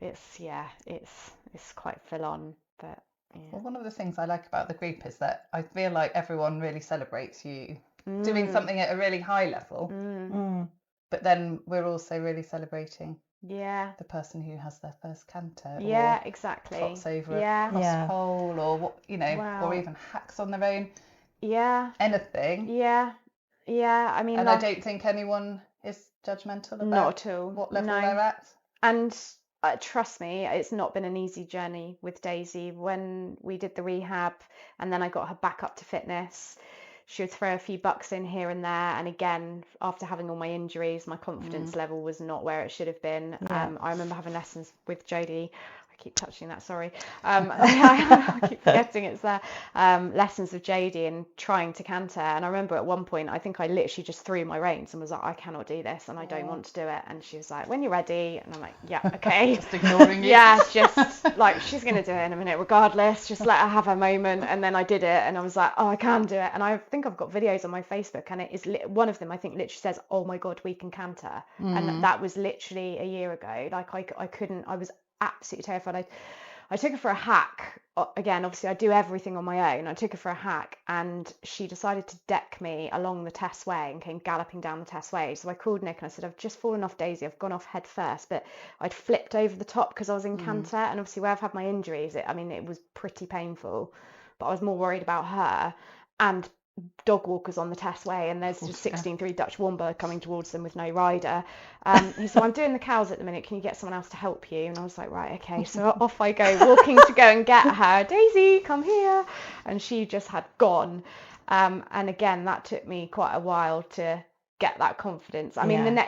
it's quite full on, but well, one of the things I like about the group is that I feel like everyone really celebrates you doing something at a really high level, but then we're also really celebrating the person who has their first canter, or exactly, trots over a cross pole, or what, or even hacks on their own, anything. I mean, and I don't think anyone is judgmental about what level they're at. And trust me, it's not been an easy journey with Daisy. When we did the rehab and then I got her back up to fitness, she would throw a few bucks in here and there, and again, after having all my injuries, my confidence level was not where it should have been. I remember having lessons with Jodie. I keep touching that, sorry. I keep forgetting it's there. Lessons with JD and trying to canter. And I remember at one point, I think I literally just threw my reins and was like, I cannot do this and I don't want to do it. And she was like, when you're ready. And I'm like, yeah, okay. Just ignoring you. Yeah, just like, she's going to do it in a minute regardless. Just let her have her moment. And then I did it and I was like, oh, I can do it. And I think I've got videos on my Facebook and it is one of them, I think, literally says, oh my God, we can canter. And that was literally a year ago. Like I couldn't, I was absolutely terrified. I took her for a hack. Again, obviously I do everything on my own. I took her for a hack and she decided to deck me along the Tess Way and came galloping down the Tess Way. So I called Nick and I said, I've just fallen off Daisy. I've gone off head first, but I'd flipped over the top because I was in canter. And obviously where I've had my injuries, it was pretty painful, but I was more worried about her and dog walkers on the Tess Way, and there's just 16-3 Dutch Womber coming towards them with no rider. He said, I'm doing the cows at the minute, can you get someone else to help you? And I was like, right, okay. So off I go, walking to go and get her. Daisy, come here. And she just had gone. And again, that took me quite a while to get that confidence. I mean,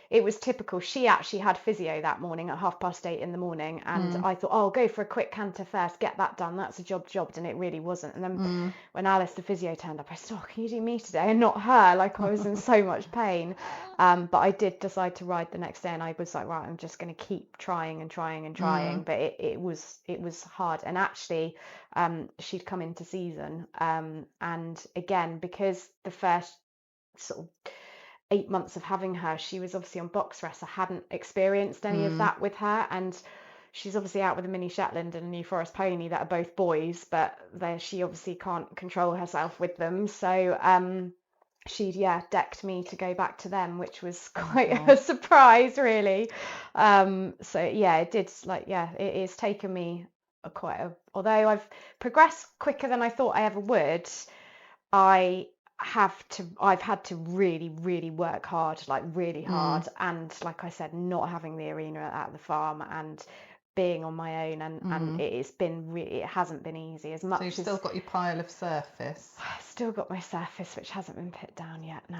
it was typical. She actually had physio that morning at 8:30 in the morning, and I thought, oh, I'll go for a quick canter first, get that done, that's a job, and it really wasn't. And then when Alice the physio turned up, I said, oh, can you do me today and not her? Like, I was in so much pain. But I did decide to ride the next day, and I was like, right, I'm just going to keep trying and trying. But it was hard. And actually, she'd come into season, and again, because the first sort of 8 months of having her, she was obviously on box rest. I hadn't experienced any of that with her, and she's obviously out with a mini Shetland and a New Forest pony that are both boys, but she obviously can't control herself with them. So she decked me to go back to them, which was quite a surprise, really. It did, it has taken me although I've progressed quicker than I thought I ever would, I've had to really, really work hard, like really hard. And like I said, not having the arena at the farm and being on my own, and it hasn't been easy as much. So you've still got your pile of surface? I've still got my surface, which hasn't been put down yet. No,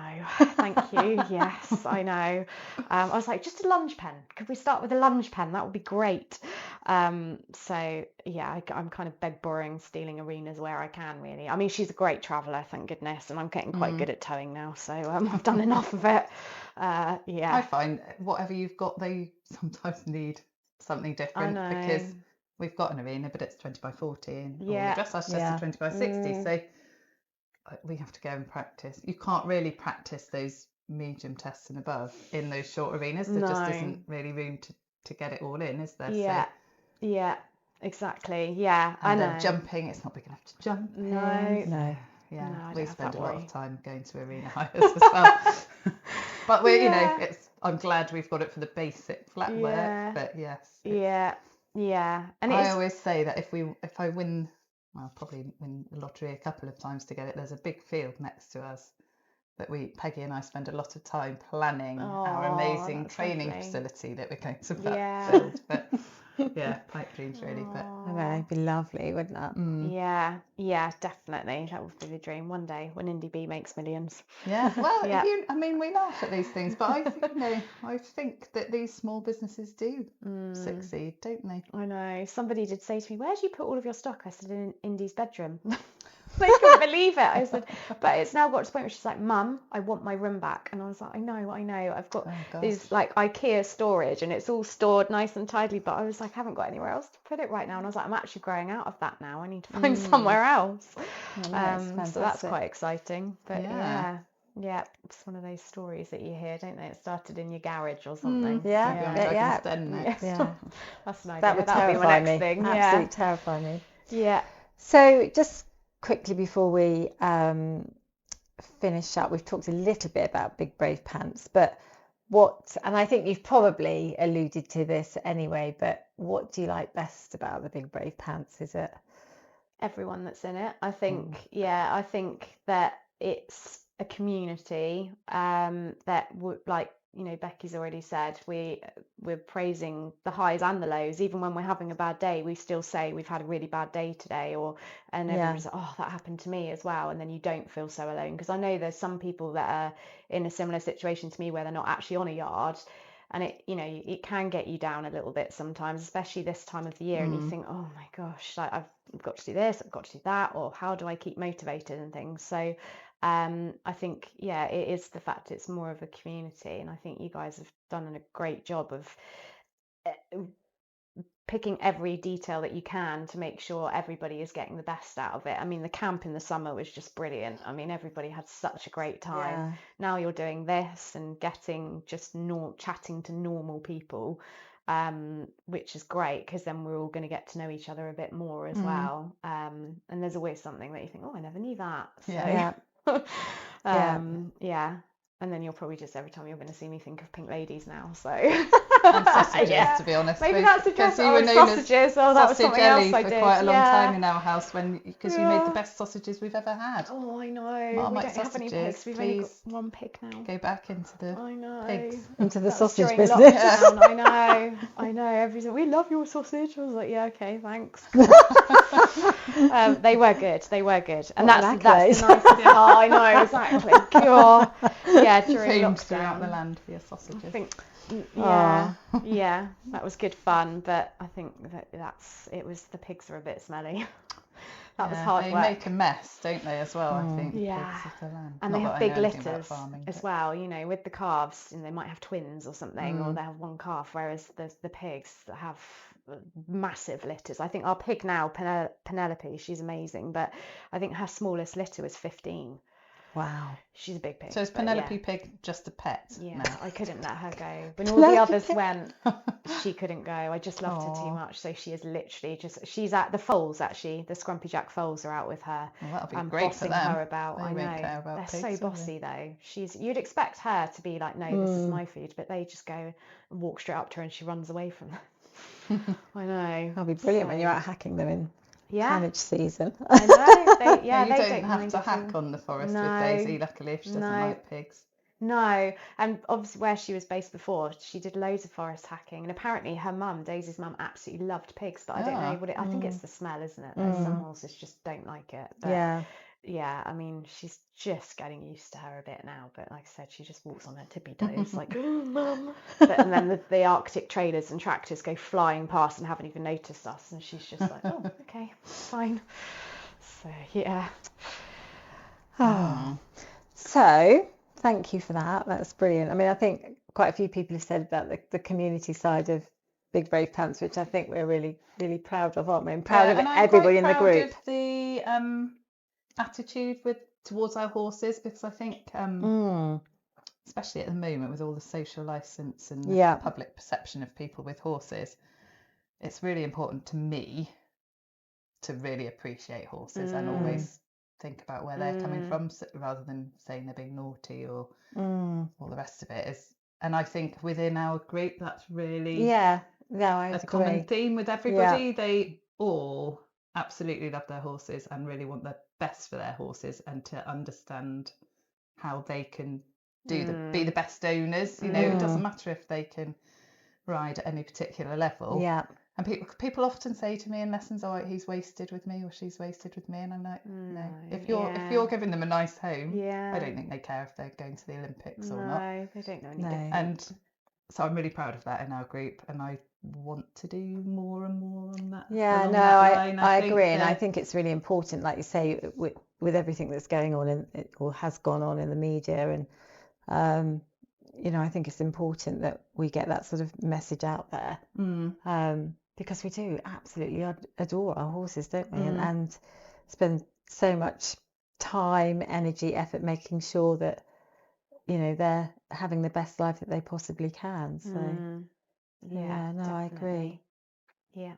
thank you. Yes, I know. I was like, just a lunge pen. Could we start with a lunge pen? That would be great. I'm kind of borrowing, stealing arenas where I can, really. I mean, she's a great traveller, thank goodness, and I'm getting quite good at towing now, so I've done enough of it. I find whatever you've got, they sometimes need something different, because we've got an arena, but it's 20 by 40, and the dressage test is 20 by 60, so we have to go and practice. You can't really practice those medium tests and above in those short arenas. There just isn't really room to get it all in, is there? Exactly. And then jumping, it's not big enough to jump. No. We spend a lot of time going to arena hires as well. But I'm glad we've got it for the basic flat work. But and I always say that if I win, I'll probably win the lottery a couple of times to get it. There's a big field next to us that Peggy and I spend a lot of time planning our amazing training facility that we're going to build. But pipe dreams really. But I know, it'd be lovely, wouldn't that? Yeah, definitely. That would be the dream one day when Indie Bee makes millions. Yeah, well, we laugh at these things, but I think that these small businesses do succeed, don't they? I know. Somebody did say to me, where do you put all of your stock? I said, in Indie's bedroom. They couldn't believe it. I said, but it's now got to the point where she's like, Mum, I want my room back. And I was like, I know. I've got these like IKEA storage and it's all stored nice and tidily, but I was like, I haven't got anywhere else to put it right now. And I was like, I'm actually growing out of that now. I need to find somewhere else. So that's quite exciting. But it's one of those stories that you hear, don't they? It started in your garage or something. That's an idea. That would be my next thing. Absolutely terrify me. Yeah. So just quickly before we finish up, we've talked a little bit about Big Brave Pants, but and I think you've probably alluded to this anyway, but what do you like best about the Big Brave Pants? Is it everyone that's in it? I think I think that it's a community that would, like, Becky's already said, we're praising the highs and the lows. Even when we're having a bad day, we still say we've had a really bad day today, and everyone's like, oh, that happened to me as well, and then you don't feel so alone, because I know there's some people that are in a similar situation to me where they're not actually on a yard, And it can get you down a little bit sometimes, especially this time of the year, and you think, oh my gosh, like I've got to do this, I've got to do that, or how do I keep motivated and things. So I think, it is the fact it's more of a community, and I think you guys have done a great job of picking every detail that you can to make sure everybody is getting the best out of it. I mean, the camp in the summer was just brilliant. I mean, everybody had such a great time. Yeah. Now you're doing this and getting just chatting to normal people, which is great, because then we're all going to get to know each other a bit more as well. And there's always something that you think, oh, I never knew that. So, yeah. And then you'll probably just, every time you're going to see me, think of Pink Ladies now. So and sausages, to be honest. Maybe that's a dress. You were known sausages. As that was something Ellie else I for did. quite a long time in our house, because you made the best sausages we've ever had. Oh, I know. Marmite We don't have any sausages, pigs. We've only got one pig now. Go back into the pigs. Into the sausage during business. Lockdown. I know. Everything. We love your sausage. I was like, yeah, okay, thanks. They were good. And that's the nicest. Oh, I know, exactly. God. Yeah, during lockdown. Throughout the land for your sausages. I think, yeah, that was good fun, but I think the pigs were a bit smelly. That was hard work. They make a mess, don't they, as well, I think. Yeah. Pigs of the land. And Not they that have I big know anything about litters farming, as but- well, with the calves, and they might have twins or something, or they have one calf, whereas the pigs have massive litters. I think our pig now, Penelope, she's amazing, but I think her smallest litter was 15. Wow. She's a big pig. So is Penelope Pig just a pet? Yeah, now? I couldn't let her go. When all the others went, she couldn't go. I just loved her too much. So she is literally she's at the foals, actually. The Scrumpy Jack foals are out with her. Well, that'll be great for bossing them. her about. They I won't know. care about They're pigs, so will they? bossy though. You'd expect her to be like, no, this is my food, but they just go and walk straight up to her and she runs away from them. I know. That'll be brilliant when you're out hacking them in carnage season. I know. You they don't have to hack on the forest with Daisy, luckily, if she doesn't like pigs. No, and obviously where she was based before, she did loads of forest hacking, and apparently her mum, Daisy's mum, absolutely loved pigs, but I don't know what I think it's the smell, isn't it? Some horses just don't like it. But yeah, I mean, she's just getting used to her a bit now, but like I said, she just walks on her tippy toes like, oh, mum. And then the Arctic trailers and tractors go flying past and haven't even noticed us, and she's just like, oh, okay, fine. So, yeah. Oh. So, thank you for that. That's brilliant. I mean, I think quite a few people have said about the community side of Big Brave Pants, which I think we're really, really proud of, aren't we? And proud of everybody in the group. Of the attitude towards our horses, because I think, especially at the moment with all the social license and the public perception of people with horses, it's really important to me to really appreciate horses and always think about where they're coming from, rather than saying they're being naughty or all the rest of it. And I think within our group, that's really a common theme with everybody. Yeah. They all absolutely love their horses and really want the best for their horses, and to understand how they can be the best owners. It doesn't matter if they can ride at any particular level. Yeah. And people often say to me in lessons, "Oh, he's wasted with me," or "She's wasted with me," and I'm like, no. If you're giving them a nice home, I don't think they care if they're going to the Olympics or not. No, they don't know any different. And so I'm really proud of that in our group, and I want to do more and more on that. Yeah, no, I agree, and I think it's really important, like you say, with everything that's going on or has gone on in the media, and I think it's important that we get that sort of message out there, because we do absolutely adore our horses, don't we? And spend so much time, energy, effort making sure that they're having the best life that they possibly can. So I agree. Yeah.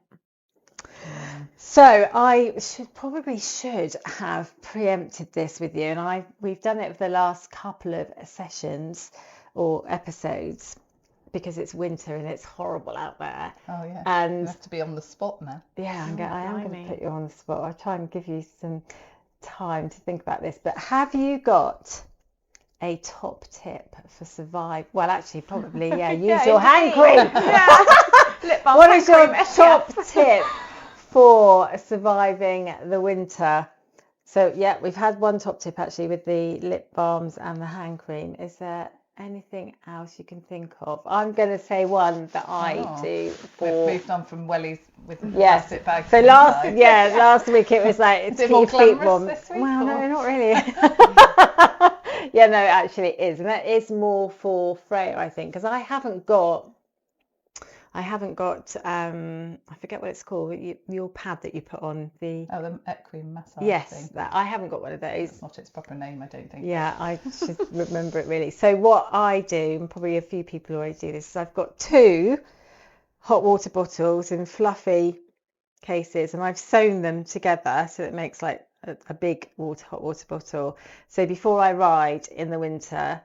So I should have preempted this with you, and we've done it for the last couple of sessions or episodes, because it's winter and it's horrible out there. Oh yeah. And you have to be on the spot now. Yeah, I am going to put you on the spot. I'll try and give you some time to think about this. But have you got a top tip for survive? Well, actually, probably, use your hand cream. Lip balm, what is your top tip for surviving the winter? So, we've had one top tip actually with the lip balms and the hand cream. Is there anything else you can think of? I'm going to say one that I do for... We've moved on from wellies with plastic bags. So last week it was like, is it more glamorous this week? Well, no, not really. Yeah, no, actually it is. And that is more for Freya, I think, because I haven't got, I forget what it's called, your pad that you put on the... Oh, the equine massage thing. That I haven't got one of those. That's not its proper name, I don't think. Yeah, I should remember it really. So what I do, and probably a few people already do this, is I've got 2 hot water bottles in fluffy cases, and I've sewn them together so it makes like a big hot water bottle. So before I ride in the winter,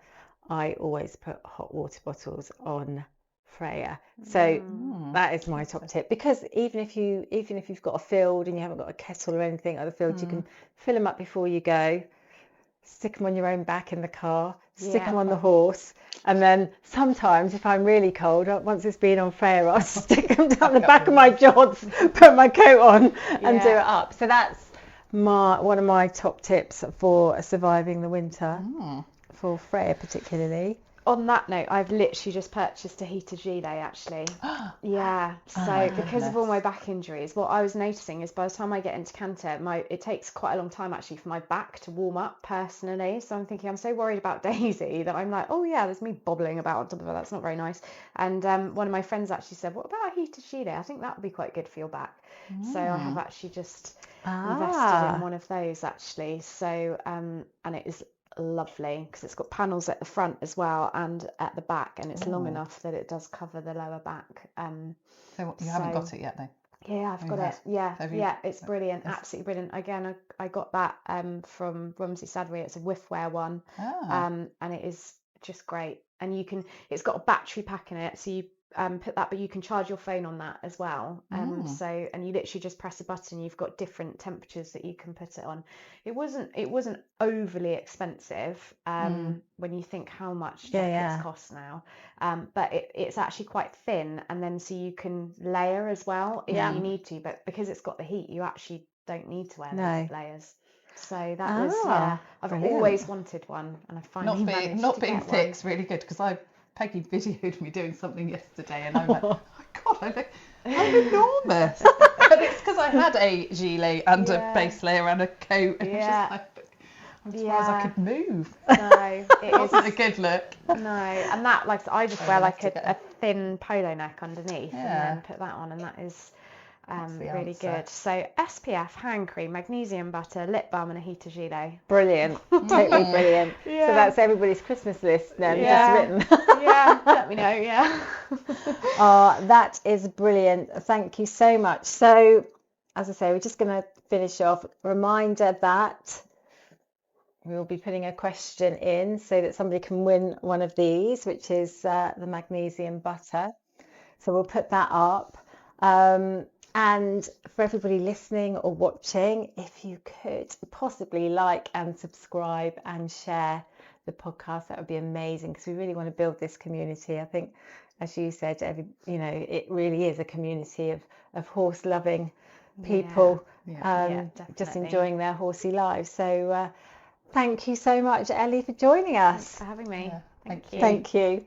I always put hot water bottles on Freya. So that is my top tip, because even if you've got a field and you haven't got a kettle or anything at the field, you can fill them up before you go, stick them on your own back in the car, stick them on the horse, and then sometimes if I'm really cold, once it's been on Freya, I'll stick them down the back of my jods, put my coat on and do it up. So that's one of my top tips for surviving the winter for Freya particularly. On that note, I've literally just purchased a heated gilet actually. Yeah, so because of all my back injuries, what I was noticing is by the time I get into canter, it takes quite a long time actually for my back to warm up personally. So I'm thinking, I'm so worried about Daisy that I'm like, oh yeah, there's me bobbling about on top of her. That's not very nice. And one of my friends actually said, what about a heated gilet? I think that would be quite good for your back. So I have actually just invested in one of those actually. So and it is lovely because it's got panels at the front as well and at the back, and it's long enough that it does cover the lower back. So you haven't got it yet though? Yeah, I've got it. Yeah, it's brilliant, absolutely brilliant. Again, I got that from Rumsey Saddery. It's a whiffwear one, and it is just great. And it's got a battery pack in it, so you put that, but you can charge your phone on that as well. So, and you literally just press a button. You've got different temperatures that you can put it on. It wasn't overly expensive when you think how much jackets cost now. But it's actually quite thin, and then so you can layer as well if you need to. But because it's got the heat, you actually don't need to wear those layers. So that was I've always wanted one, and I finally managed not to being get thick's really good, because Peggy videoed me doing something yesterday, and I'm like, oh my god, I'm enormous. But it's because I had a gilet and a base layer and a coat, and it's just like, I'm surprised I could move. No, it wasn't a good look. No, and that, like, I just wear like a thin polo neck underneath and then put that on, and that is really good. So SPF, hand cream, magnesium butter, lip balm, and a heater gilet. Brilliant, totally brilliant. So that's everybody's Christmas list then, just written. Let me know. That is brilliant. Thank you so much. So, as I say, we're just going to finish off. Reminder that we'll be putting a question in so that somebody can win one of these, which is the magnesium butter. So we'll put that up. And for everybody listening or watching, if you could possibly like and subscribe and share the podcast, that would be amazing, because we really want to build this community. I think, as you said, it really is a community of horse-loving people just enjoying their horsey lives. So thank you so much, Ellie, for joining us. Thanks for having me. Thank you. Thank you.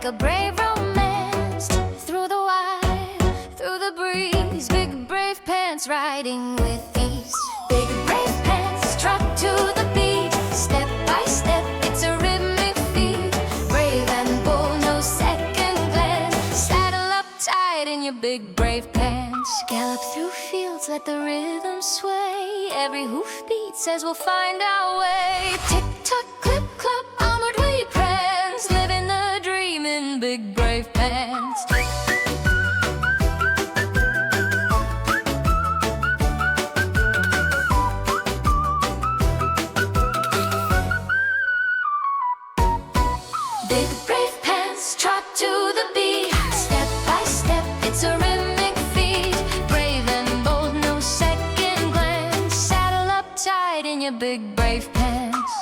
A brave romance through the wire, through the breeze. Big brave pants riding with ease. Big brave pants trot to the beat. Step by step, it's a rhythmic feat. Brave and bold, no second glance. Saddle up tight in your big brave pants. Gallop through fields, let the rhythm sway. Every hoofbeat says we'll find our way. Tick tock, clip clop, onward we prance. Living the dream in big brave pants. Big brave pants trot to the beat. Step by step, it's a rhythmic feat. Brave and bold, no second glance. Saddle up tight in your big brave pants.